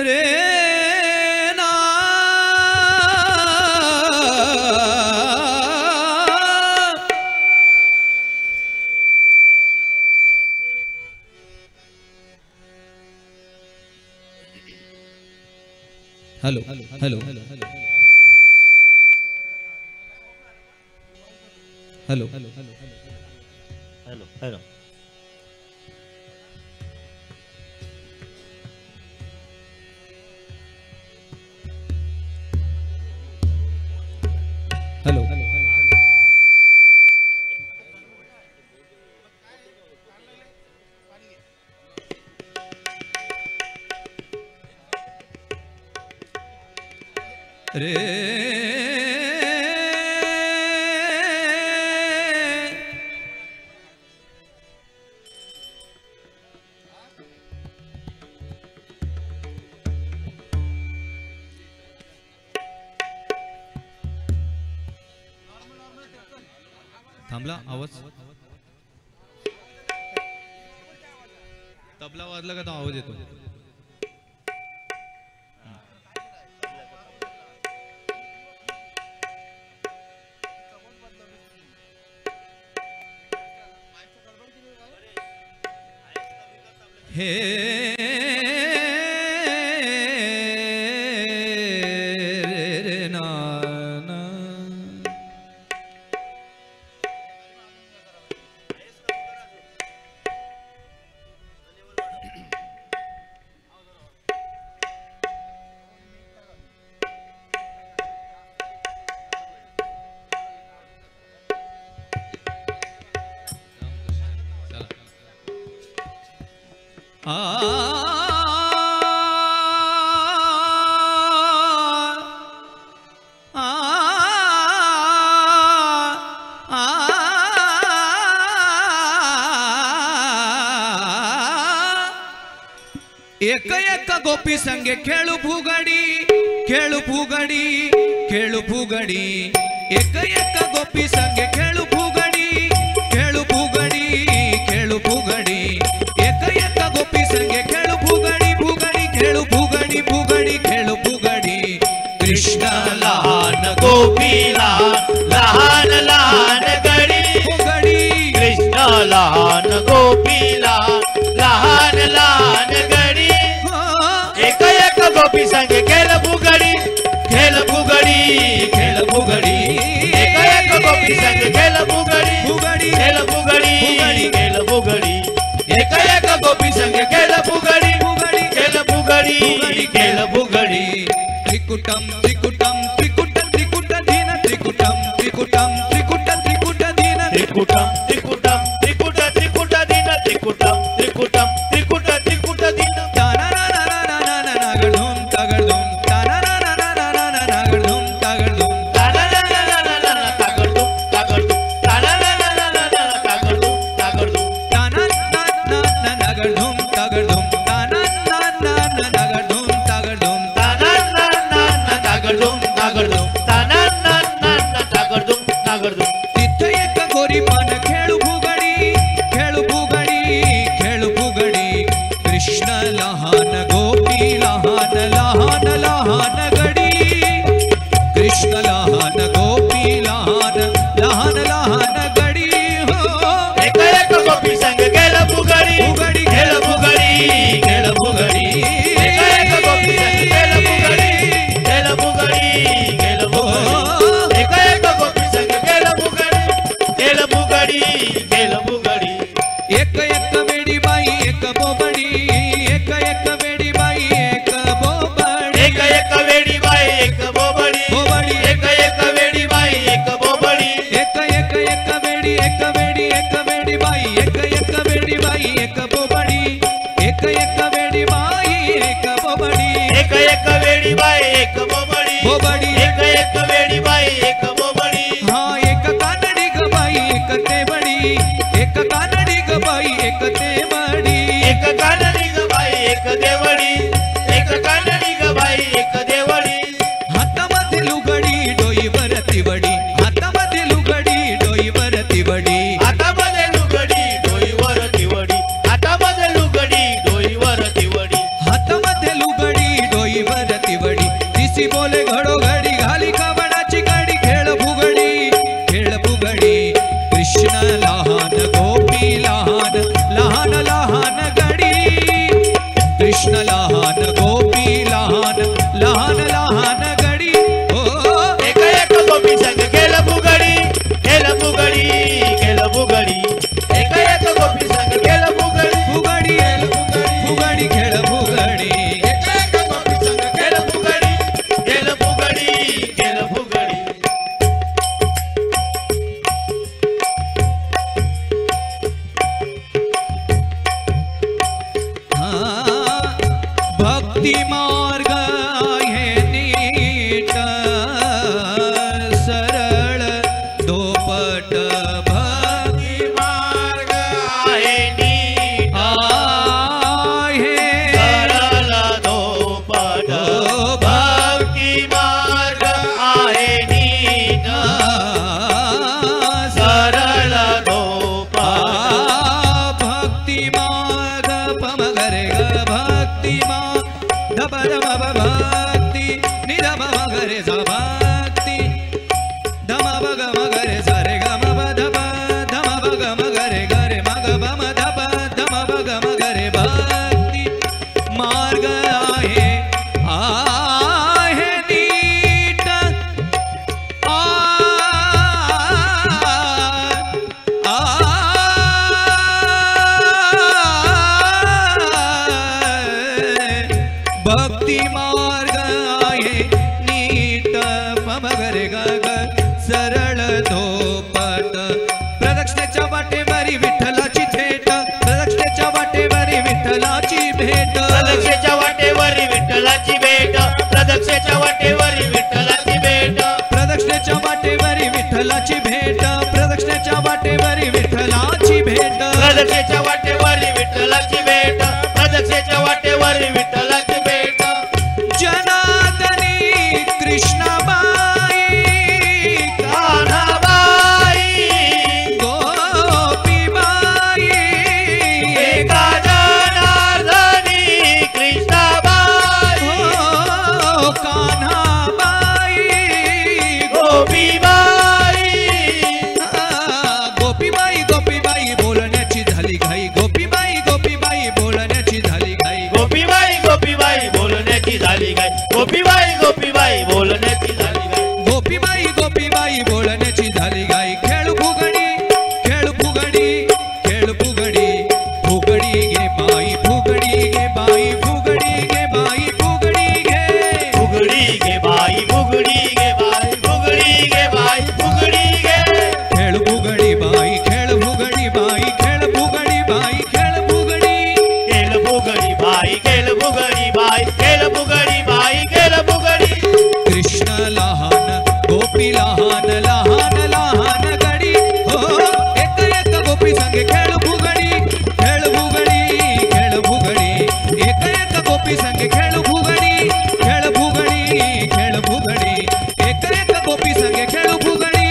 S2: रे ना
S1: hello hello hello hello hello
S3: hello hello.
S1: Hello
S2: रे
S1: थांबला आवाज. तबला वाजला का तो आवाज येतो.
S2: हे रे ना ना एक एक गोपी संगे खेळू फुगडी खेळू फुगडी खेळू फुगडी एक एक गोपी संगे खेळू फुगडी खेळू फुगडी खेळू फुगडी एक एक गोपी संगे खेळू फुगडी फुगडी खेळू फुगडी फुगडी खेळू फुगडी कृष्ण
S3: लहान गोपीला लहान लहान गडी
S2: फुगडी
S3: कृष्ण लहान गोपीला लहान लहान गडी एक एक गोपी संग खेळ फुगडी खेळ फुगडी खेळ फुगडी एक एक गोपी संग खेळ फुगडी
S2: फुगडी
S3: खेळ फुगडी
S2: फुगडी
S3: खेळ फुगडी एक एक गोपी संग खेळ फुगडी
S2: फुगडी
S3: खेळ फुगडी खेळ फुगडी
S2: त्रिकुटम त्रिकुटम त्रिकुट त्रिकुट दीन त्रिकुटम त्रिकुटम त्रिकुट त्रिकुट दीन
S3: त्रिकुटम त्रिकुटम त्रिकुट त्रिकुट दिन त्रिकुटम त्रिकुटम त्रिकुट त्रिकुट दिन
S2: नागडधूम तागडधूम नागडधूम तागडधूम
S3: तागडधूम तागडधूम तागडधूम तागडधूम
S2: नागडधूम तागडधूम नागडधूम तागडधूम
S3: तागडधूम तागडधूम तागडधूम तागडधूम
S2: तिथे एक गोरी पान खेळू फुगडी खेळू फुगडी खेळू फुगडी कृष्ण लहान गोपी लहान लहान लहान गडी कृष्ण लहान गोपी लहान लहान लहान गडी हो
S3: एक एक गोपी संग खेळ फुगडी
S2: फुगडी
S3: खेळ फुगडी खेळ फुगडी एक एक गोपी संग खेळ फुगडी खेळ फुगडी खेळ फुगडी एक एक गोपी संग खेळ फुगडी खेळ फुगडी खेळ फुगडी
S2: एक एक वेडी बाई एक बोबडी एक एक वेडी बाई एक बोबडी
S3: एक एक वेडी बाई एक बोबडी
S2: बोबडी
S3: एक एक वेडी बाई एक बोबडी
S2: एक एक एक वेडी एक वेडी एक वेडी बाई एक एक वेडी बाई एक बोबडी एक एक वेडी बाई एक बोबडी
S3: एक एक वेडी बाई एक बोबडी
S2: बोबडी
S3: एक एक वेडी बाई एक बोबडी
S2: हा एक कानडी ग बाई एक तेवडी एक कानडी ग बाई एक तेवडी
S3: एक कानडी ग बाई एक देवडी एक कानडी ग बाई एक देवडी
S2: हातामध्ये लुगडी डोईवर तिवडी हातामध्ये लुगडी डोईवर तिवडी
S3: हातामध्ये लुगडी डोईवर तिवडी हातामध्ये लुगडी डोईवर तिवडी
S2: हातामध्ये लुगडी डोईवर तिवडी तिसी बोले घडोघडी घाली कावडाची गाडी खेळ फुगडी कृष्ण लहान गोपी लहान लहान लहान गडी कृष्ण लहान गोपी लहान लहान लहान गडी हो
S3: एक एक गोपी संग खेळ फुगडी खेळ फुगडी खेळ फुगडी एक एक गोपी संग खेळ फुगडी
S2: फुगडी फुगडी खेळ फुगडी
S3: एक एक गोपी संग खेळ फुगडी खेळ फुगडी खेळ फुगडी
S2: भक्ती मार्ग हे नीट सरळ दोपट भक्ती
S3: मार्ग आहे नीट
S2: आहे
S3: सरळ दोपट भक्ती मार्ग आहे नीट सरळ दोपट
S2: भक्ती मार्ग पम गरे ग भक्ती मा धब धब भक्ती निधब मगरे सा भक्ती धम बग मगरे सा रे ग म ब धब धम बग मगरे गरे मग बम धब धम बग मगरे भक्ती सरळ धोपट प्रदक्षिणेच्या वाटेवरी विठ्ठलाची थेट प्रदक्षिणेच्या वाटेवरी विठ्ठलाची भेट
S3: प्रदक्षिणेच्या वाटेवरी विठ्ठलाची भेट प्रदक्षिणेच्या वाटेवरी विठ्ठलाची भेट
S2: प्रदक्षिणेच्या वाटेवरी विठ्ठलाची भेट प्रदक्षिणेच्या वाटेवरी विठ्ठलाची भेट
S3: प्रदक्षिणेच्या वाटेवरी विठ्ठलाची भेट प्रदक्षिणेच्या वाटेवरी विठ्ठलाची भेट
S2: जनार्दनी कृष्णाबाई
S3: कान्हाबाई
S2: गोपीबाई
S3: एका जनार्दनी कृष्णाबाई
S2: हो कान्हाबाई
S3: गोपीबाई
S2: गोपीबाई गोपीबाई बोलण्याची झाली घाई गोपीबाई गोपीबाई बोलण्याची झाली घाई
S3: गोपीबाई गोपीबाई बोलण्याची झाली गाय गोपीबाई गोपीबाई बोलण्याची झाली गाय
S2: गोपीबाई गोपीबाई बोलण्याची झाली घाई खेळ फुगडी खेळ फुगडी खेळ फुगडी फुगडी घे बाई फुगडी घे बाई फुगडी घे बाई फुगडी घे
S3: फुगडी घे बाई फुगडी घे बाई फुगडी घे बाई फुगडी घे
S2: खेळ फुगडी बाई खेळ फुगडी बाई खेळ फुगडी बाई खेळ फुगडी
S3: केल फुगडी बाई केल फुगडी बाई केल फुगडी बाई केल फुगडी
S2: कृष्ण लहान गोपी लहान लहान लहान गडी हो एक एक गोपी संगे खेळ फुगडी खेळ फुगडी खेळ फुगडी एक एक गोपी संगे खेळ फुगडी खेळ फुगडी खेळ फुगडी एक एक गोपी संगे खेळ फुगडी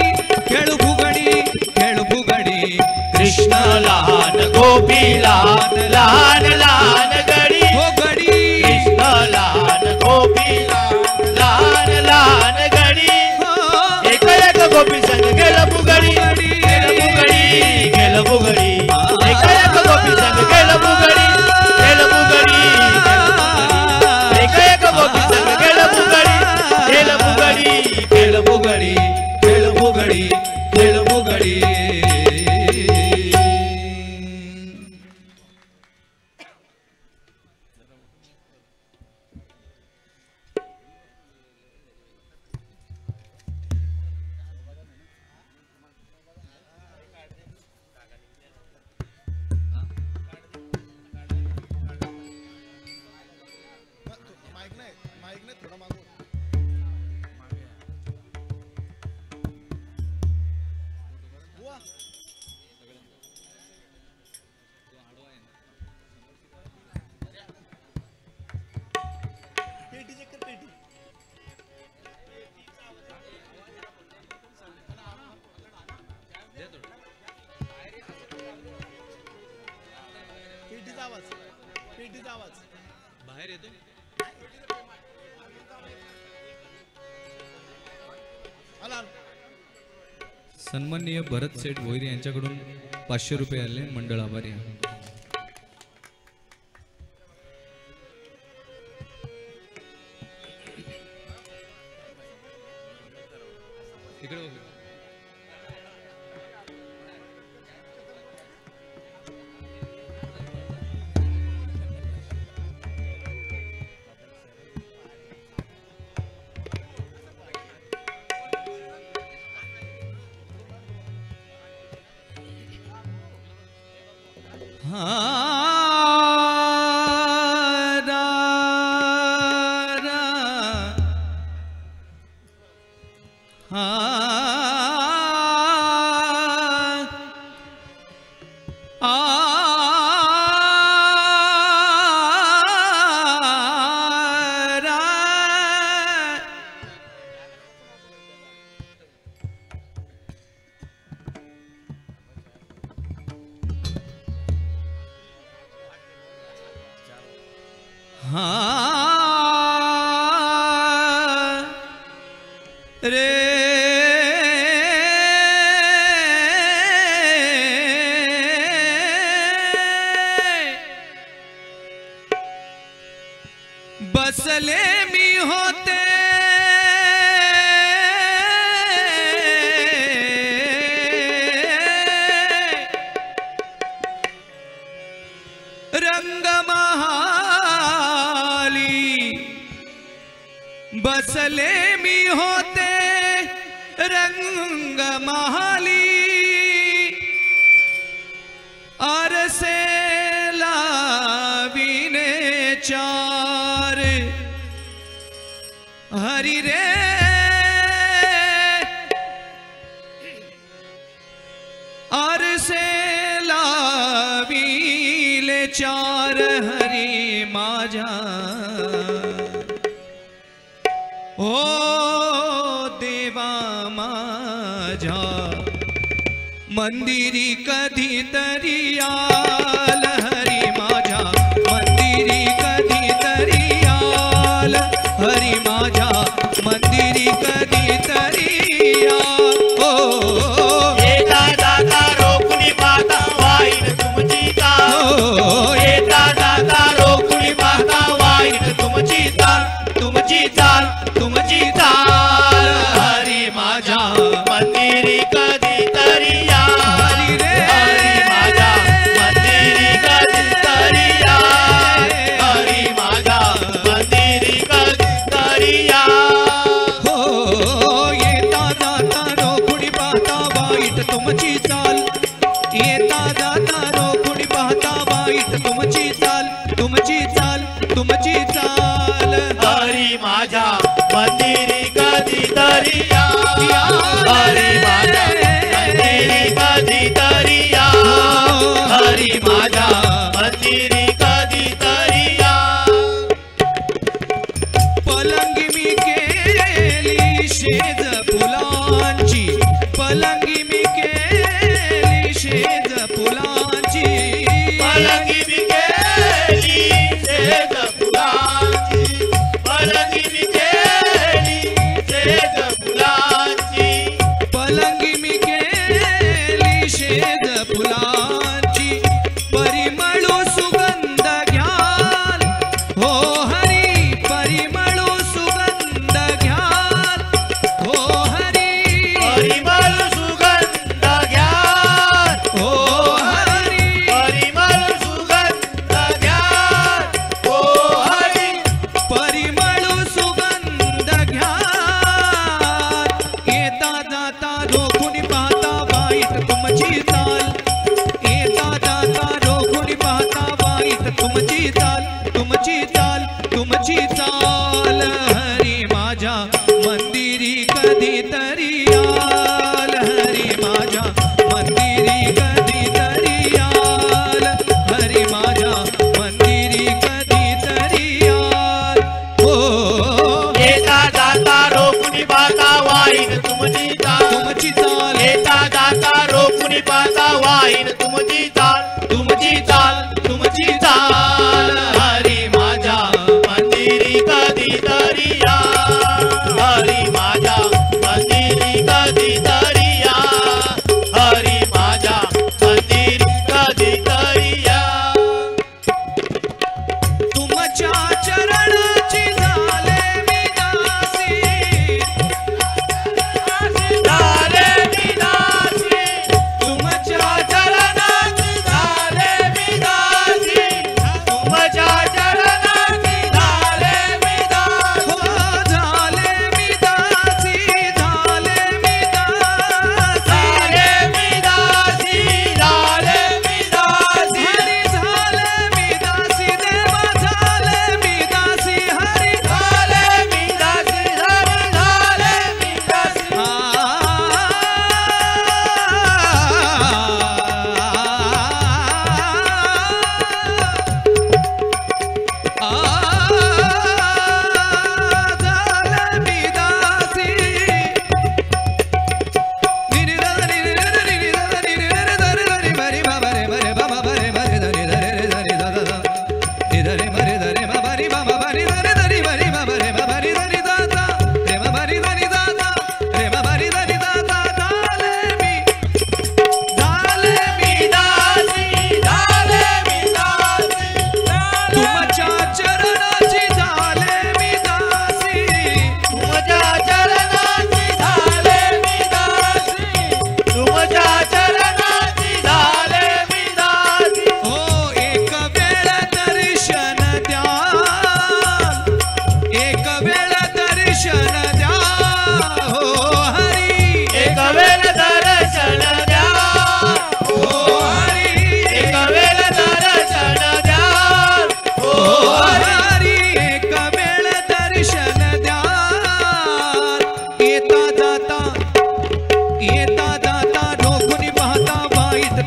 S2: खेळ फुगडी खेळ फुगडी
S3: कृष्ण लहान गोपी लहान लहान लहान गडी
S2: हो गडी
S3: कृष्ण लहान गोपी लहान लहान लहान गडी
S2: हो
S3: एक एक गोपी संग गेल फुगडी गेल फुगडी गेल फुगडी एक एक गोपी संग गेल फुगडी गेल फुगडी एक एक गोपी संग गेल फुगडी गेल फुगडी गेल फुगडी
S2: खेळ फुगडी खेळ फुगडी
S1: बाहेर येतो सन्माननीय भरत सेठ भोईर यांच्याकडून 500 रुपये आले मंडळ आभारी आहे. इकडे बघू. बसले मी होते रंगमहाली बसले मी होते रंग
S2: तुंग महाली आरसे लाविने चार हरी रे आरसे लाविले चार हरी माझा ओ देवा माझा मंदिरी कधीतरी आल हरी माझा मंदिरी कधीतरी आल हरी माझा मंदिरी कधीतरी आल ओ
S3: येता जाता रोखुनी पाहता वाईट तुमची चाल येता जाता रोखुनी पाहता वाईट तुमची चाल तुमची चाल तुमची चाल हरी माझ्या मंदिरी कधीतरी या
S2: हरी रे
S3: हरी माझ्या मंदिरी कधीतरी या हरी माझ्या मंदिरी कधीतरी या
S2: हो येता जाता रोखुणी पाहता वाईट तुमची चाल येता जाता रोखुणी पाहता वाईट तुमची चाल तुमची चाल तुमची चाल
S3: हरी माझ्या मंदिरी कधीतरी या हरी माझ्या मंदिरी कधीतरी या हरी माझ्या मंदिरी कधीतरी या
S2: पलंगी मी केली शेज फुलांची पलंगी मी केली शेज फुलांची
S3: पलंगी मी केली शेज फुलांची पलंगी मी केली शेज फुलांची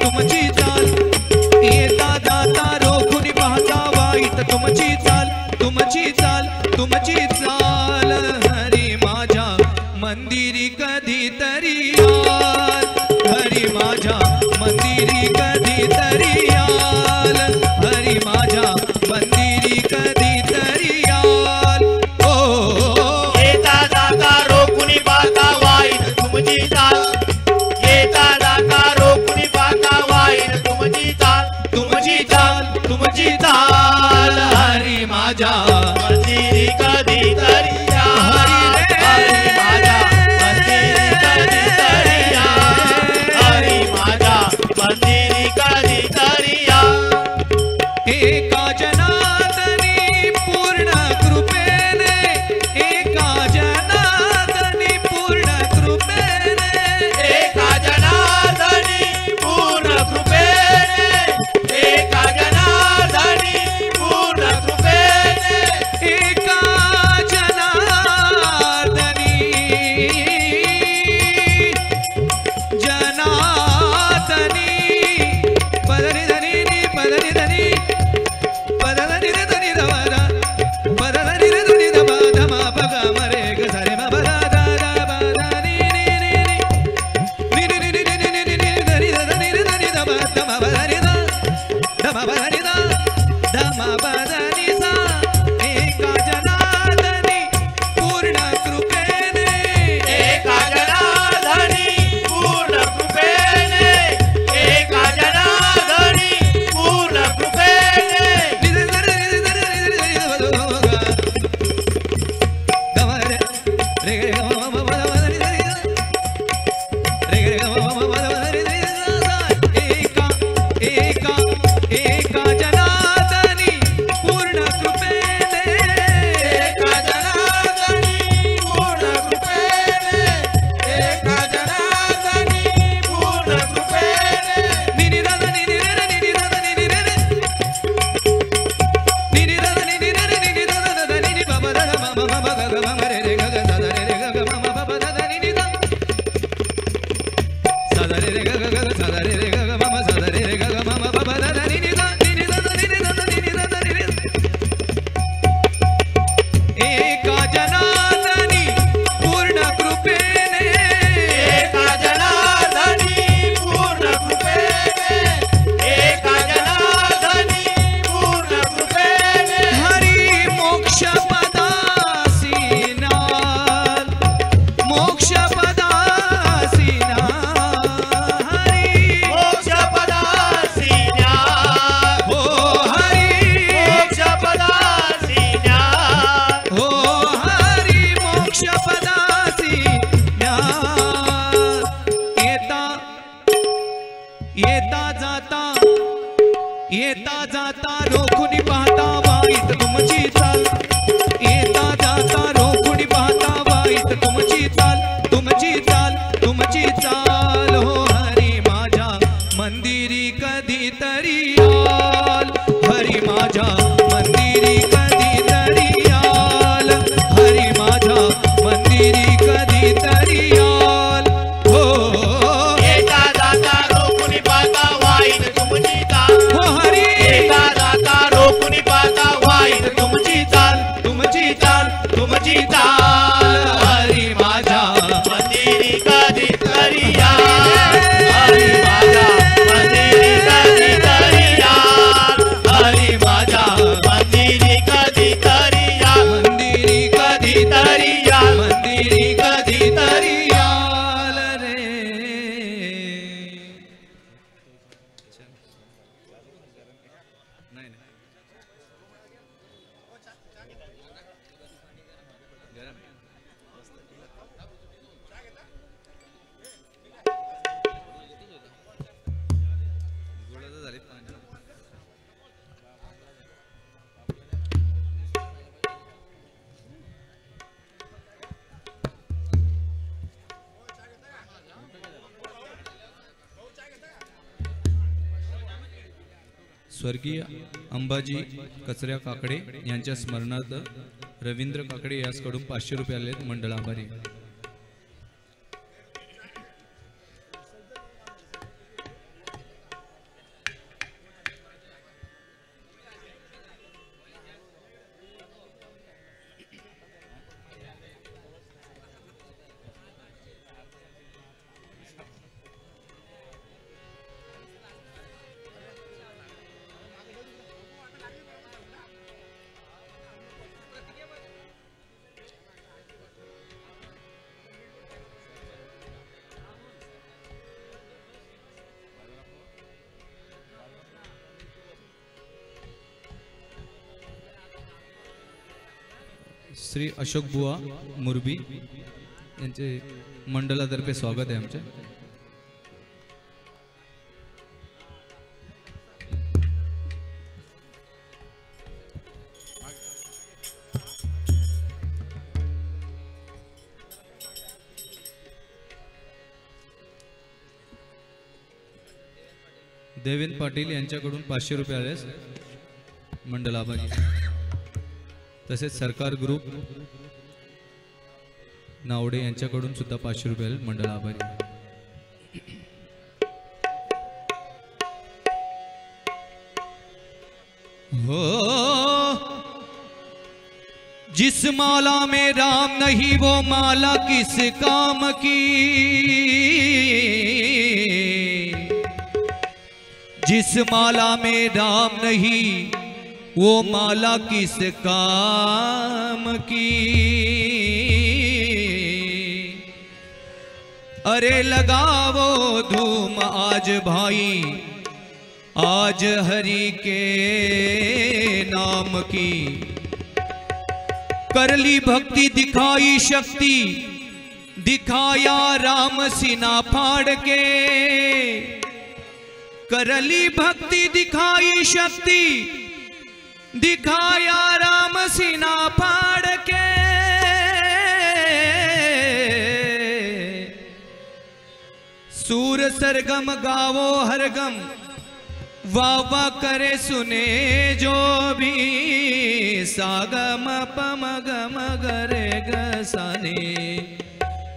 S2: तुमची चाल येता जाता रोखून पाहता वाईट तुमची चाल तुमची चाल तुमची चाल हरी माझ्या मंदिरी कधीतरी याल हरी माझ्या मंदिरी कधीतरी याल हरी माझ्या मंदिरी कधीतरी याल ओ
S3: येता जाता रोखुनी पाहता वाईट तुमची चाल येता जाता रोखुनी पाहता वाईट तुमची चाल
S2: तुमची चाल तुमची चाल हरी माझ्या
S3: मंदिरी कधीतरी या हरी माझ्या मंदिरी कधीतरी या हरी माझ्या मंदिरी कधीतरी या
S2: एका जनार्दनी पूर्ण कृपेने एका जनार्दनी पूर्ण कृपेने
S3: एका जनार्दनी पूर्ण कृपेने एका जनार्दनी पूर्ण कृपेने
S2: एका जनार्दनी जनार्दनी पदनी धनी पदनी धनी पदनी धनी धमारा पदनी धनी धमा धमा पगा मरे ग सारे मा बदा दा दा बदा नी नी नी नी नी नी नी नी नी नी धनी धनी धनी धमा धमा बदा दा धमा बदा दा धमा बदा नी सा एका जनार्दनी पूर्ण कृपेने
S3: एका जनार्दनी पूर्ण कृपेने एका जनार्दनी पूर्ण कृपेने
S2: एका जनार्दनी पूर्ण कृपेने
S3: एका जनार्दनी पूर्ण कृपेने एका जनार्दनी पूर्ण कृपेने
S2: निनी दादा निनी रे निनी दादा निनी रे निनी दादा निनी रे निनी दादा दादा निनी बाबा दादा मामा बाबा ग मामा रे रे ग ग दादा रे रे ग ग मामा बाबा दादा निनी दा सादा रे रे ग ग ग सादा रे रे ग ग मामा सादा रे रे ग ग मामा बाबा दादा निनी दा निनी दादा निनी दादा निनी दादा निनी एका जनार्दनी पूर्ण कृपेने
S3: एका जनार्दनी पूर्ण कृपेने एका जनार्दनी पूर्ण कृपेने
S2: हरी मोक्ष पदासीनाल मोक्ष पदासीनाल हरी
S3: मोक्ष पदासीन्या
S2: हो हरी
S3: मोक्ष पदासीन्या
S2: हो हरी मोक्ष पदासीनाल येता जाता रोखून पाहता वाईट तुमची चाल येता जाता रोखून पाहता वाईट तुमची चाल तुमची चाल तुमची चाल हो हरी माझ्या मंदिरी कधीतरी याल हरी माझ्या मंदिरी कधीतरी याल हरी माझ्या मंदिरी कधीतरी याल हो
S3: येता जाता रोखुनी पाहता वाईट तुमची चाल
S2: हो हरी
S3: येता जाता रोखुनी पाहता वाईट तुमची चाल
S2: तुमची चाल तुमची चाल हरी माझ्या
S3: मंदिरी कधीतरी या हरी माझ्या मंदिरी कधीतरी या हरी माझ्या मंदिरी कधीतरी या
S2: मंदिरी
S3: कधीतरी या
S2: मंदिरी कधीतरी याल रे स्वर्गीय अंबाजी कचऱ्या काकडे यांच्या स्मरणार्थ रवींद्र काकडे यासकडून 500 रुपये आले आहेत. मंडळ आभारी.
S1: श्री अशोक बुवा मुरबी यांचे मंडळातर्फे स्वागत आहे आमचे. देवेंद्र पाटील यांच्याकडून 500 रुपये आले, मंडळ आभारी. तसेच सरकार ग्रुप नावडे यांच्याकडून सुद्धा 500 रुपये आले, मंडळ आभारी.
S2: हो जिस माला में राम नहीं वो माला किस काम की, जिस माला में राम नहीं वो माला किस काम की. अरे लगाओ धूम आज भाई आज हरि के नाम की. कर ली भक्ति दिखाई शक्ति दिखाया राम सीना फाड़ के. करली भक्ति दिखाई शक्ति दिखाया राम सीना फाड़ के. सूर सरगम गावो हरगम वाह वाह करे सुने जो भी. सागम पम गम गरे ग साने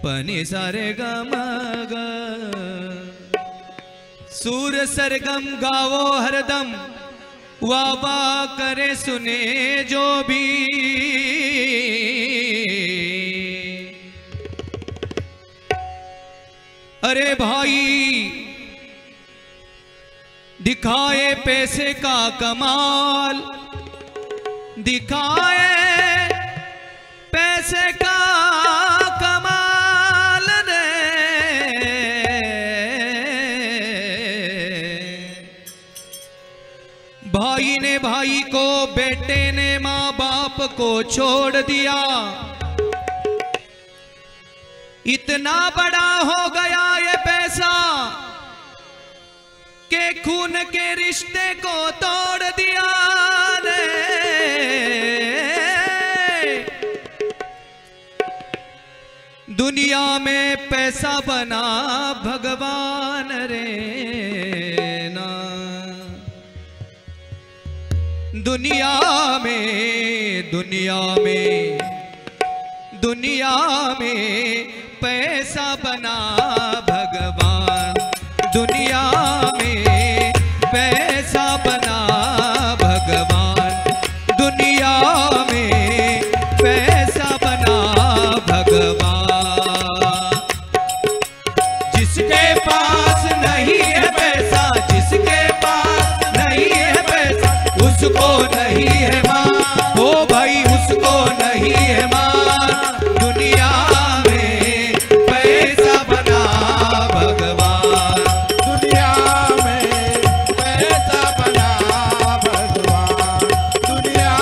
S2: पनी सारे गम ग. सूर सरगम गावो हरदम वाह वाह करे सुने जो भी. अरे भाई दिखाए पैसे का कमाल दिखाए पैसे का कमाल रे. भाई ने भाई को बेटे ने माँ बाप को छोड़ दिया. इतना बड़ा हो गया ये पैसा के खून के रिश्ते को तोड़ दिया रे. दुनिया में पैसा बना भगवान रे ना. दुनिया में दुनिया में दुनिया में पैसा बना भगवान. दुनिया में पैसा बना भगवान. दुनिया में पैसा बना भगवान. जिसके पास नहीं है पैसा जिसके पास नहीं है पैसा उसको नहीं है मान. ओ भाई उसको नहीं है मान. दुनिया में पैसा बना भगवान. दुनिया में पैसा बना भगवान. दुनिया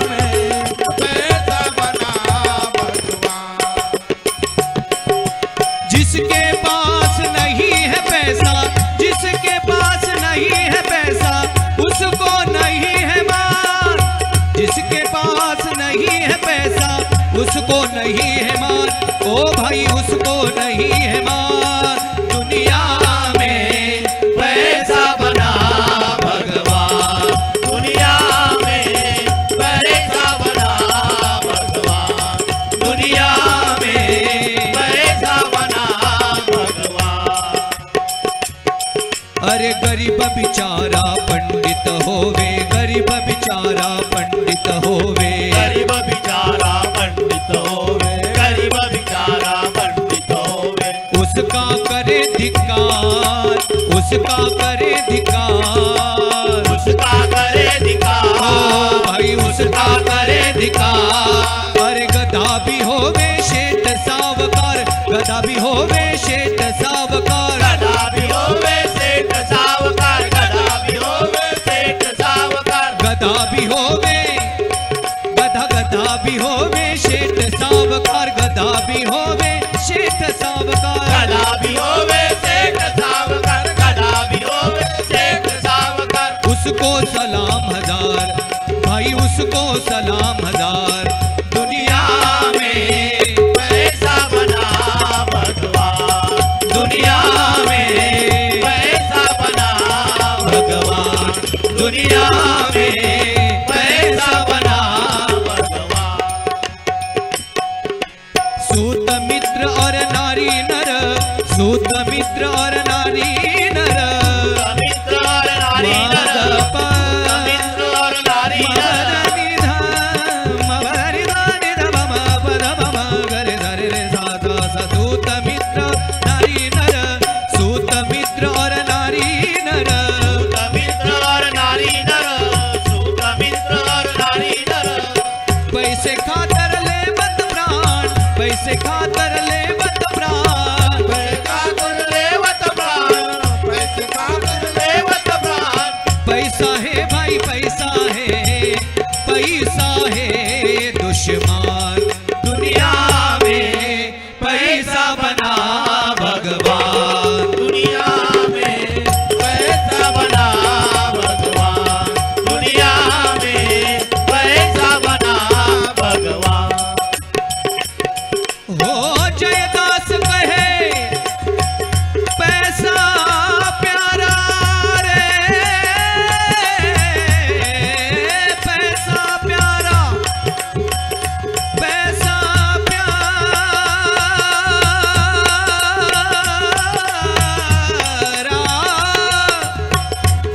S2: में पैसा बना भगवान. जिसके पास नहीं है पैसा जिसके पास नहीं है पैसा उसको नहीं है मान. जिसके पास नहीं है पैसा उसको नहीं है मान. ओ भाई उसको नहीं है मान. दुनिया में पैसा बना भगवान.
S3: दुनिया में पैसा बना भगवान. दुनिया में पैसा बना भगवान.
S2: अरे गरीब बिचारा पंडित होवे गरीब बिचारा पंडित होवे.
S3: गरीब बिचारा पंडित होवे गरीब बिचारा पंडित होवे.
S2: उसका करे धिक्कार उसका करे धिक्कार.
S3: उसका करे धिक्कार.
S2: ओ भाई उसका करे धिक्कार. अरे गधा भी होवे शेठ सावकार गधा भी होवे शेठ सावकार.
S3: गधा भी होवे सेठ सावकार. गधा भी होवे सेठ सावकार.
S2: गधा भी होवे गधा गधा भी होवे शेठ सावकार
S3: गदा भी होवे सेठ सावकार, गदा भी होवे सेठ सावकार।
S2: उसको सलाम हजार भाई, उसको सलाम हजार। दुनिया में
S3: पैसा बना भगवान,
S2: दुनिया में
S3: पैसा बना
S2: भगवान, दुनिया में पैसा बना। सूत मित्र और नारी नर, सूत मित्र और नारी नर,
S3: मित्र और नारी नर, मित्र और नारी नर।
S2: सूत मित्र नारी नर, सूत मित्र और नारी नर,
S3: मित्र और नारी नर, सूत मित्र और नारी नर।
S2: पैसे खातर ले मत प्राण, पैसे खातर ले मत प्राण,
S3: पैसा कर लेवत प्राण, पैसे का कर लेवत प्राण।
S2: पैसा है भाई पैसा है, पैसा है दुश्मन। दुनिया में पैसा बना भगवान,
S3: दुनिया में पैसा बना भगवान, दुनिया में पैसा बना भगवान।
S2: हो जयदास कहे पैसा प्यारा रे, पैसा प्यारा, पैसा प्यारा।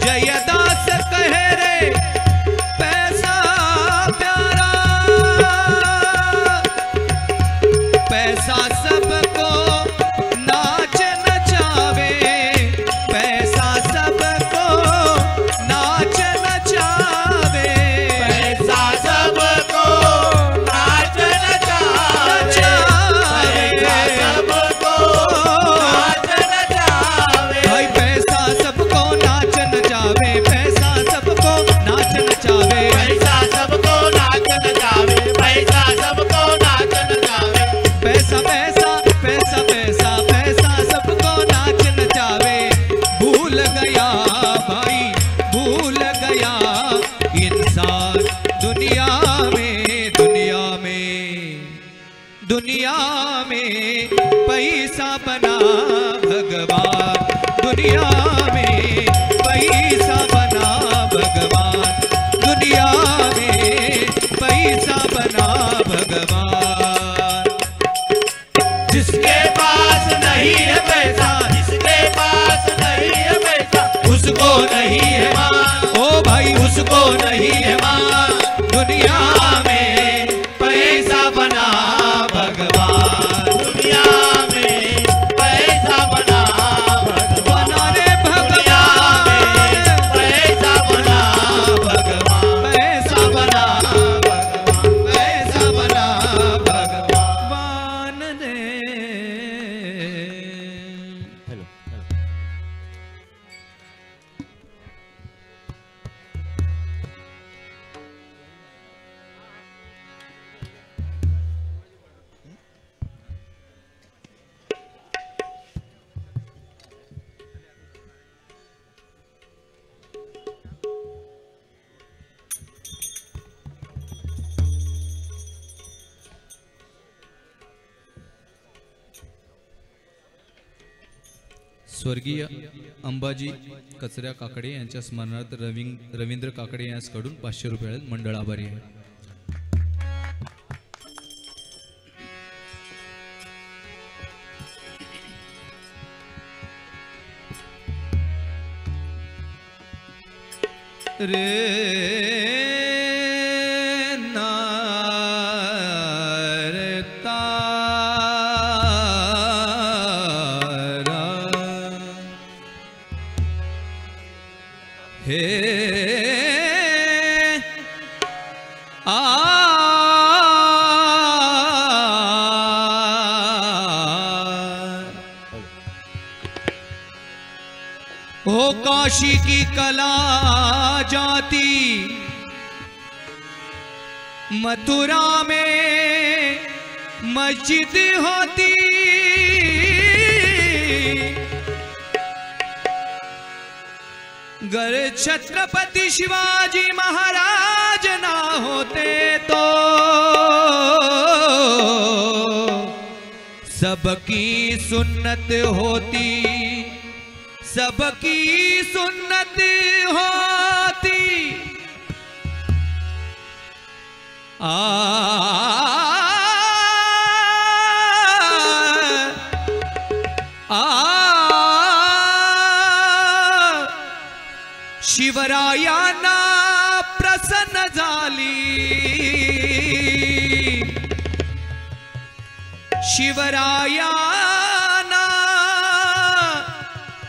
S2: जयदास कहे रे पैसा प्यारा, पैसा सबको नाच नचावे, पैसा सबको नाच नचावे,
S3: पैसा सबको नाच नचावे, पैसा सबको नाच नचावे।
S2: भाई पैसा सबको नाच नचावे, पैसा सबको नाच नचावे,
S3: पैसा सबको नाच नचावे, पैसा सबको नाच नचावे।
S2: पैसा पैसा पैसा पैसा पैसा सबको नाच नचावे। भूल गया भाई भूल गया इंसान दुनिया में, दुनिया में, दुनिया में पैसा बना भगवान, दुनिया में पैसा बना भगवान, दुनिया में पैसा बना भगवान।
S3: जिसके पास नहीं है पैसा, जिसके पास नहीं है पैसा,
S2: उसको नहीं है मान, ओ भाई उसको नहीं है मान। दुनिया में पैसा बना भगवान,
S3: दुनिया में पैसा बना भगवान,
S2: बना रे
S3: दुनिया में
S2: भगवान,
S3: पैसा बना भगवान,
S2: पैसा बना भगवान, पैसा बना भगवान रे। स्वर्गीय अंबाजी कचऱ्या काकडे यांच्या स्मरणार्थ रवींद्र काकडे यांच्याकडून 500 रुपये मंडळ आभारी आहे. रे नारता हे आ हो काशी की कला जाती मथुरा में मस्जिद होती गर छत्रपति शिवाजी महाराज ना होते तो सबकी सुन्नत होती, सबकी सुन्नत होती। शिवरायांना प्रसन्न झाली, शिवरायांना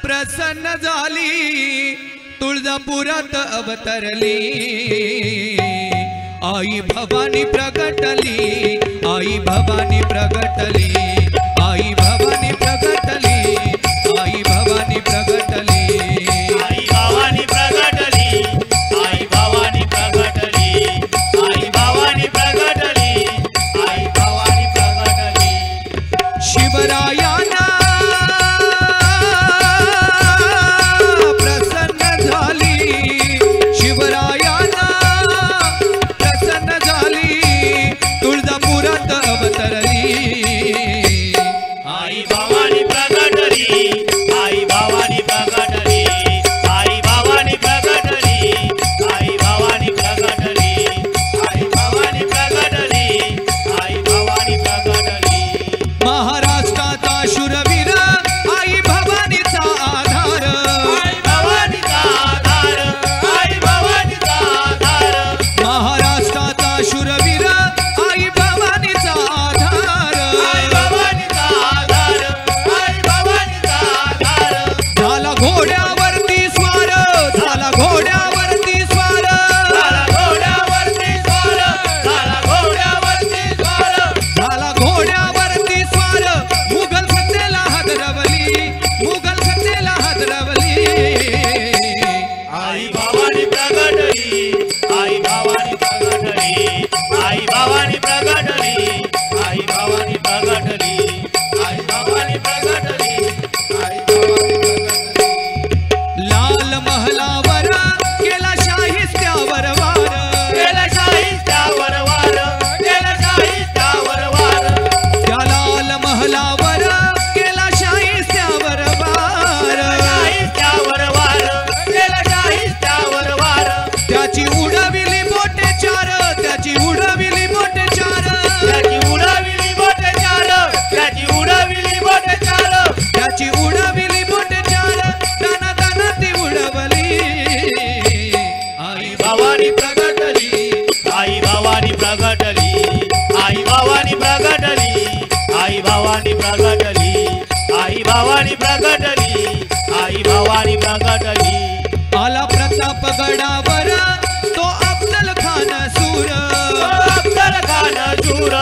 S2: प्रसन्न झाली, तुळजापुरात अवतरली, आई भवानी प्रगटली, आई भवानी प्रगटली, आई भवानी प्रगटली, आई भवानी प्रगटली,
S3: आई भवानी प्रगटली, आई भवानी प्रगटली, आई भवानी प्रगटली, आई भवानी प्रगटली।
S2: शिवरायांना प्रसन्न झाली, शिवरायांना प्रसन्न झाली, तुळजापुरात अवतरली,
S3: आई भवानी प्रगटली, आई भवानी प्रगटली, आई भवानी प्रगटली, आई भवानी प्रगटली, आई भवानी प्रगटली, आई भवानी प्रगटली।
S2: महाराष्ट्राचा शूरवीर आई भवानीचा आधार,
S3: आई भवानीचा आधार, आई भवानीचा आधार,
S2: महाराष्ट्राचा शूरवीर आई भवानीचा आधार,
S3: आई भवानीचा आधार, आई भवानीचा आधार।
S2: झाला घोड्यावरती स्वार, झाला घोड्यावरती स्वार,
S3: झाला घोड्यावरती स्वार, झाला घोड्यावरती स्वार,
S2: झाला घोड्यावरती स्वार, मुघल सत्तेला हादरवली, मुघल सत्तेला हादरवली,
S3: आई भवानी प्रगटली, आई भवानी प्रगटली, आई भवानी प्रगटली, आई भवानी प्रगटली, आई भवानी प्रगटली, आई भवानी प्रगटली।
S2: लाल महलावर केला शाहिस्त्यावर वार,
S3: गेला शाहिस्त्यावर वार, गेला शाहिस्त्यावर वार,
S2: त्या लाल महलावर केला शाहिस्त्यावर वार,
S3: शाहिस्त्यावर वार, गेला शाहिस्त्यावर वार,
S2: त्याची उडविली बोटे चार, त्याची उडविली बोटे चार,
S3: त्याची उडविली बोटे चार, त्याची उडविली बोटे चार,
S2: त्याची उडविली बोटे चार, दाना दाना ती उडवली, आई
S3: भवानी प्रगटली, आई भवानी प्रगटली, आई भवानी प्रगटली, आई भवानी प्रगटली, आई भवानी प्रगटली, आई भवानी प्रगटली।
S2: आला प्रतापगडावर तो अफजल खान सूर,
S3: अफजल खान शूर,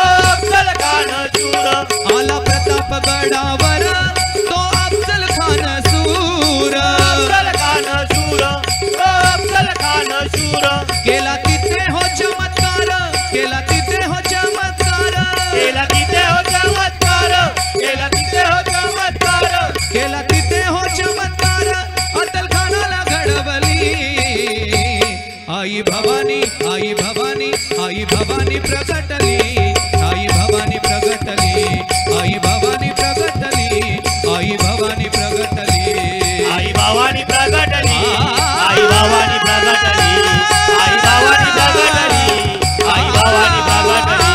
S3: अफजल खान शूर,
S2: आला प्रतापगडावर तो अफजल खान सूर,
S3: अफजल खान शूर, अफजल खान शूर,
S2: केला तिथे हो चमत्कार, केला तिथे हो चमत्कार,
S3: केला तिथे हो चमत्कार, केला तिथे हो चमत्कार,
S2: केला तिथे हो चमत्कार, अफजल खानाला घडवली, आई भवानी, आई भवानी, आई भवानी प्रगटली, आई भवानी प्रगटली, आई भवानी प्रगटली, आई भवानी प्रगटली,
S3: आई भवानी प्रगटली, आई भवानी प्रगटली, आई भवानी प्रगटली, आई भवानी प्रगटली, आई भवानी प्रगटली,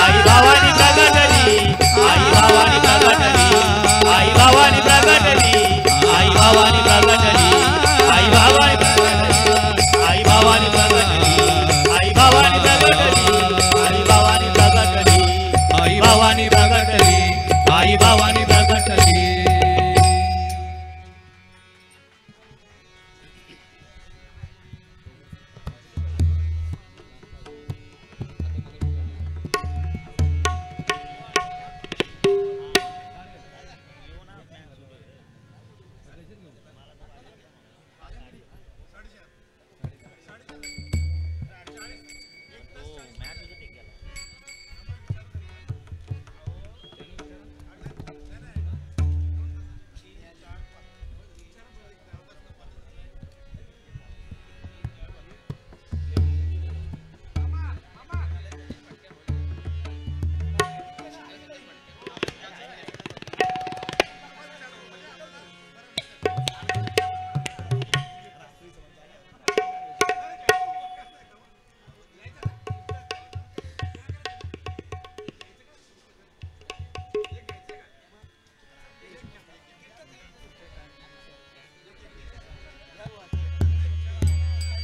S3: आई भवानी प्रगटली, आई भवानी प्रगटली, आई भवानी प्रगटली, आई भवानी प्रगटली, आई भवानी प्रगटली, आई भवानी प्रगटली, आई भवानी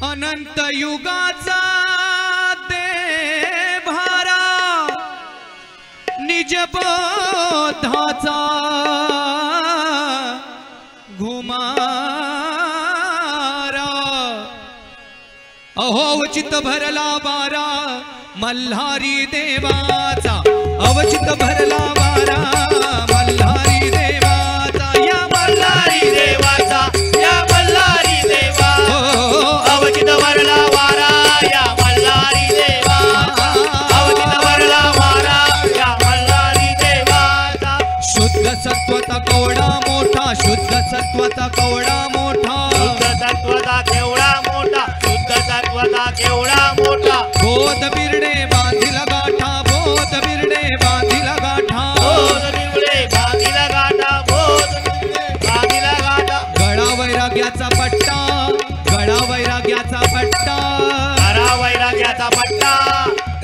S2: अनंत युगाचा देभारा निज बोधाचा घुमारा अहो अवचित भरला बारा मल्हारी देवाचा अवचित भरला बारा मल्हारी देवाचा या
S3: मल्हारी देवाचा या मल्हारी देवा अवचित वरला वारा या मल्हारी देवाचा अवचित वरला वारा या मल्हारी देवाचा
S2: शुद्ध सत्वता कवडा मोठा शुद्ध सत्वता कवडा मोठा
S3: शुद्ध तत्वता केवढा मोठा शुद्ध तत्वता केवढा मोठा
S2: बोध बिरडे बांधिला गाठा बोध बिरडे बांधिला गाठा
S3: बोध बिरडे बांधिला गाठा बोध बिरडे बांधिला गाठा
S2: गळा वैराग्याचा पट्टा गळा वैराग्याचा पट्टा
S3: धरा वैराग्याचा पट्टा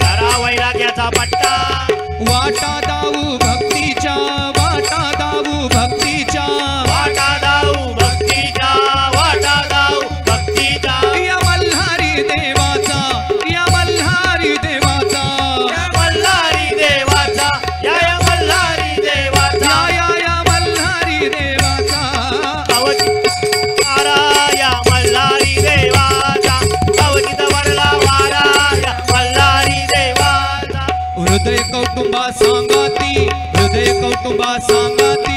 S3: धरा वैराग्याचा पट्टा
S2: वाटा दाऊ भक्तीच्या वाटा दाऊ भक्तीच्या
S3: वाटा दाऊ भक्तीचा वाटा दाऊ भक्तीचा
S2: या मल्हारी देवाचा या मल्हारी देवाचा
S3: या मल्हारी देवाचा या मल्हारी देवाचा
S2: या मल्हारी देवाचा
S3: अवचित वारा या मल्हारी देवाचा अवचित वरला वारा या मल्हारी देवाचा
S2: हृदय कौटुंबा सांगाती हृदय कौटुंबा सांगाती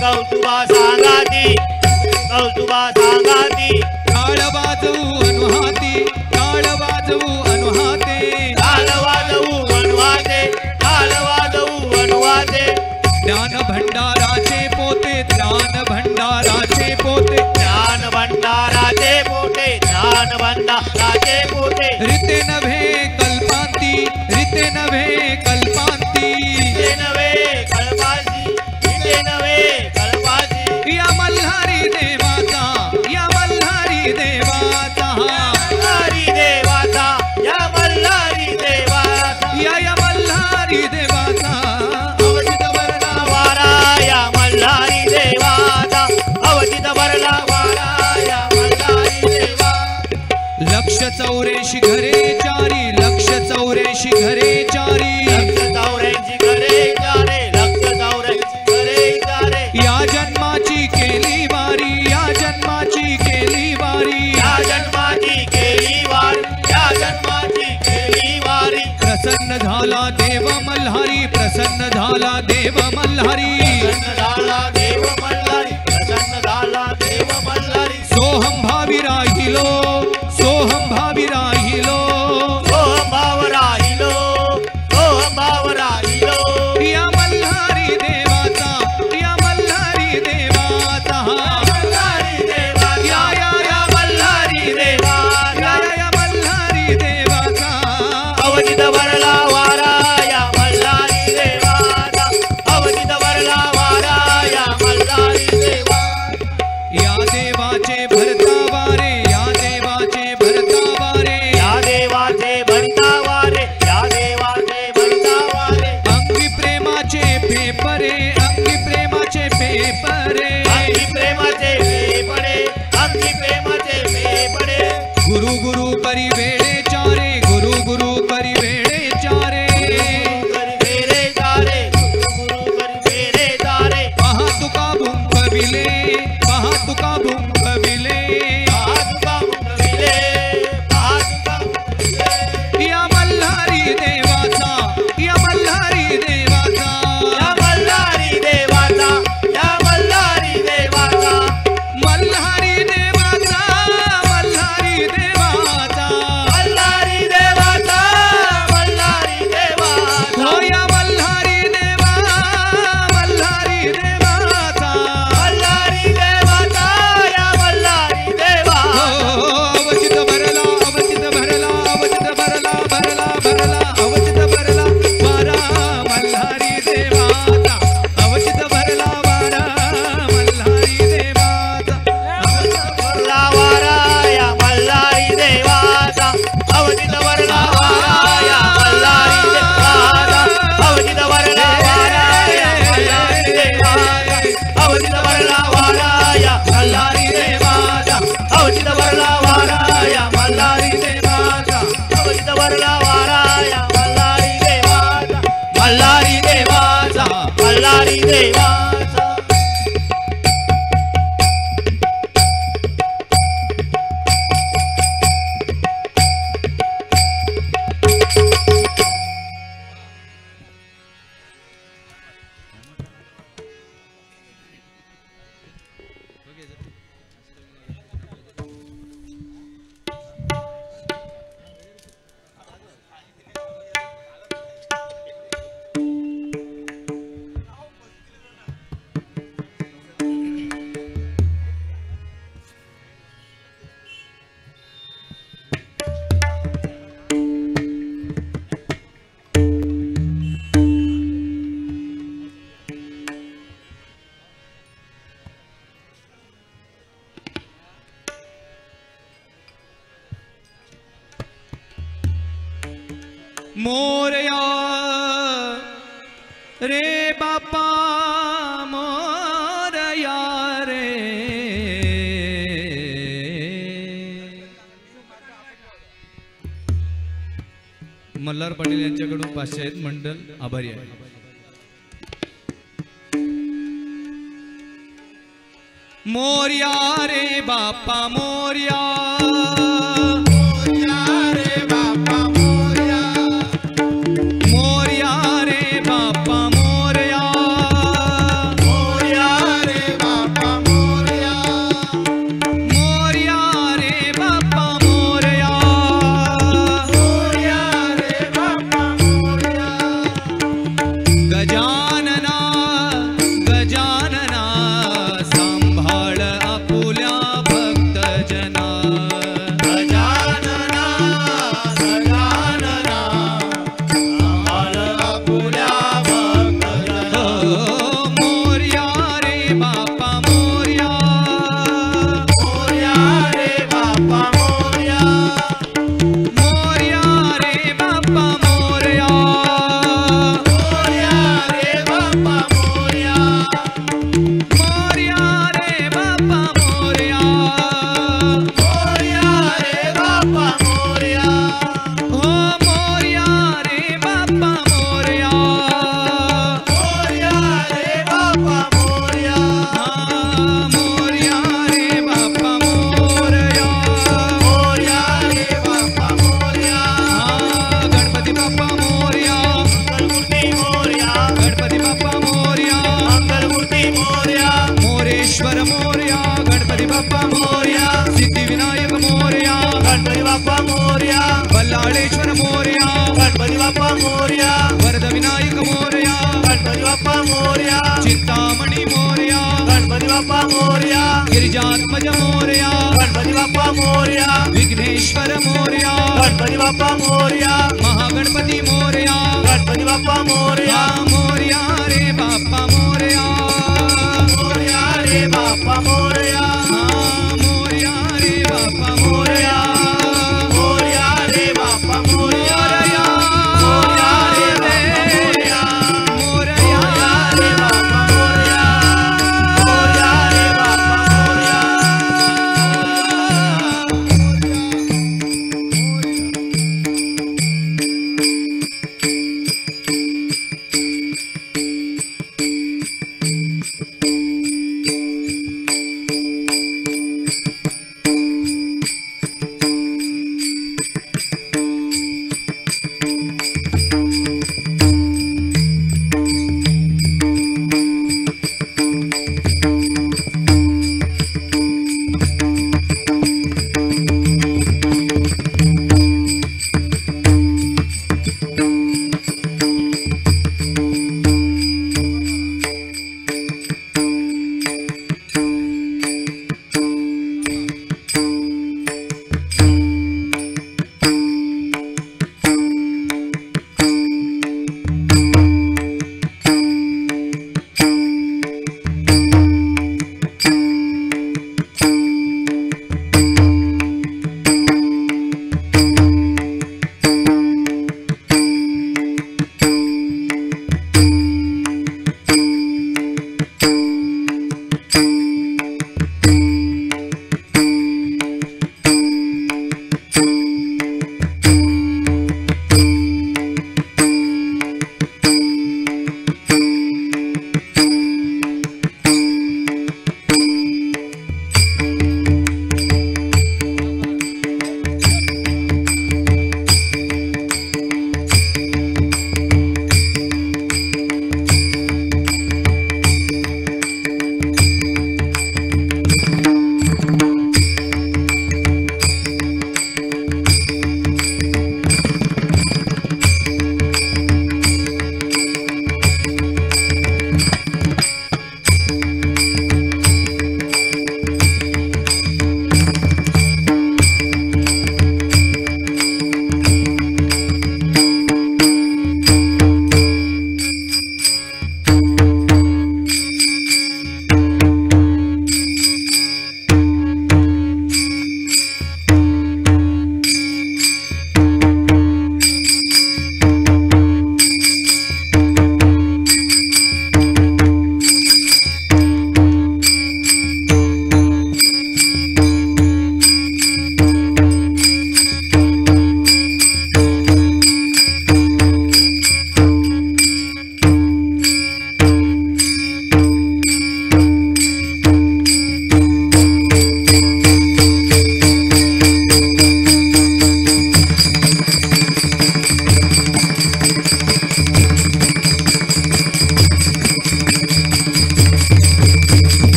S3: कौतुबा सांगाती कौतुबा सांगाती
S2: टाळ वाजवू अनुहाती टाळ वाजवू अनुहाते
S3: ताल वाजवू वनवाते ताल वाजवू वनवाते
S2: ज्ञान भंडाराचे पोते ज्ञान भंडाराचे पोते
S3: ज्ञान भंडाराचे पोटे ज्ञान भंडाराचे पोटे
S2: रीते नव्हे कल्पांती रीते नव्हे कल्पांती
S3: इथे नवे कळपाची इथे नवे कळपाची
S2: या मल्हारी देवाचा या मल्हारी देवाचा
S3: मल्हारी देवाचा या मल्हारी देवाचा
S2: या मल्हारी देवाचा
S3: अवचित वरला वारा या मल्हारी देवाचा अवचित वरला वारा या मल्हारी देवा
S2: 184 घरे चारी 184 घरे चारी
S3: 184 घरे चारे 184 घरे चारे
S2: या जन्माची केली वारी या जन्माची केली वारी
S3: या जन्माची केली वारी या जन्माची केली वारी
S2: प्रसन्न झाला देव मल्हारी प्रसन्न झाला देव मल्हारी
S3: प्रसन्न झाला देव मल्हारी प्रसन्न झाला देव मल्हारी
S2: सोहम भावी राहिलो सोहम भावी राहिलो
S3: सोहम भाव राहिलो सोहम भाव राहिलो
S2: या मल्हारी देवाचा या मल्हारी देवाचा
S3: मल्हारी देवाचा
S2: या
S3: मल्हारी देवाचा
S2: या मल्हारी देवाचा
S3: अवचित वरला वारा या मल्हारी देवाचा अवचित वरला वारा या मल्हारी देवा
S2: या देवाचे भरतावारे या देवाचे भरतावारे
S3: या देवाचे भरतावारे या देवाचे भरतावारे
S2: अंगी प्रेमाचे पेपरे अंगी प्रेमाचे पेपरे
S3: अंगी प्रेमाचे पेपडे अंगी प्रेमाचे पेपडे
S2: गुरु गुरु करी वेळे चारे गुरु गुरु करी वेळे चारे
S3: करी मेरे तारे गुरु करी मेरे तारे
S2: पहा तुका भुंकविले पहा तुका भुंकविले
S3: पाहतुका मुंडविले पाहतुका मुंडविले
S2: या मल्हारी देवाचा या मल्हारी देवाचा
S3: या मल्हारी देवाचा या मल्हारी देवाचा
S2: मल्हारी देवाचा मल्हारी देवाचा
S3: मल्हारी देवाचा मल्हारी देवाचा
S2: हो या मल्हारी देवा मल्हारी देवाचा
S3: मल्हारी देवाचा या
S2: मोरया रे बापा मोरया रे. मल्हार पाटील यांच्याकडून 500 आहेत. मंडळ आभारी आहे. मोरया रे बापा मोरया. मोरया रे बापा मोरया. मोरया रे बापा मोरया. मोरया रे बापा मोरया. मोरया रे बापा मोरया. मोरया रे बापा मोरया. गजानना गजानना सांभाळ आपुल्या भक्तजना. गजानना गजानना सांभाळ आपुल्या भक्तजना. मोरया रे बापा मोरया. मोरया रे बापा मोरया. मोरया रे बापा मोरया. मोरया रे बापा मोरया. मोरया रे बापा मोरया. मोरया रे बापा मोरया. हो मोरया रे बापा मोरया. मोरया रे बापा मोरया. मोरया रे बापा मोरया. मोरया रे बापा मोरया. गणपती बाप्पा मोरया. मंगलमूर्ती मोरया. गणपती बाप्पा मोरया. मंगलमूर्ती मोरया. मोरेश्वर मोरया. गणपती बाप्पा मोरया. सिद्धिविनायक मोरया. गणपती बाप्पा मोरया. बल्लाळेश्वर मोरया. गणपती बाप्पा मोरया. वरदविनायक मोरया. गणपती बाप्पा मोरया. चिंतामणी मोरया. गणपती बाप्पा मोरया. गिरिजात्मज मोरया. गणपती बाप्पा मोरया. विघ्नेश्वर मोरया. गणपती बाप्पा मोरया. महागणपती मोरया. गणपती बाप्पा मोरया. मोरया रे बाप्पा मोरया. मोरया रे बाप्पा मोरया. मोरया रे बाप्पा मोरया. मोरया रे बाप्पा मोरया. मोरया रे मोरया. मोरया रे बाप्पा मोरया. मोरया रे बाप्पा मोरया.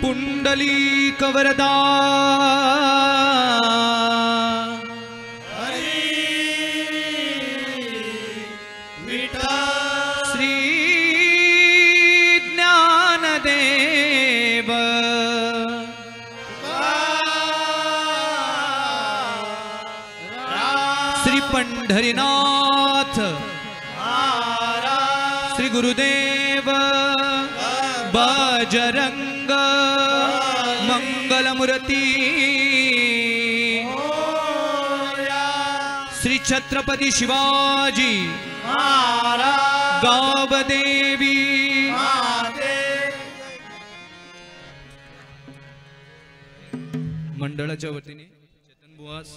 S1: पुंडलिक वरदा श्री ज्ञानदेव श्री पंढरीनाथ श्री गुरुदेव बजरंग मंगलमूर्ती श्री छत्रपती शिवाजी गावदेवी मंडळाच्या वतीने चेतन बुवास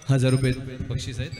S1: 1000 रुपये बक्षीस आहेत.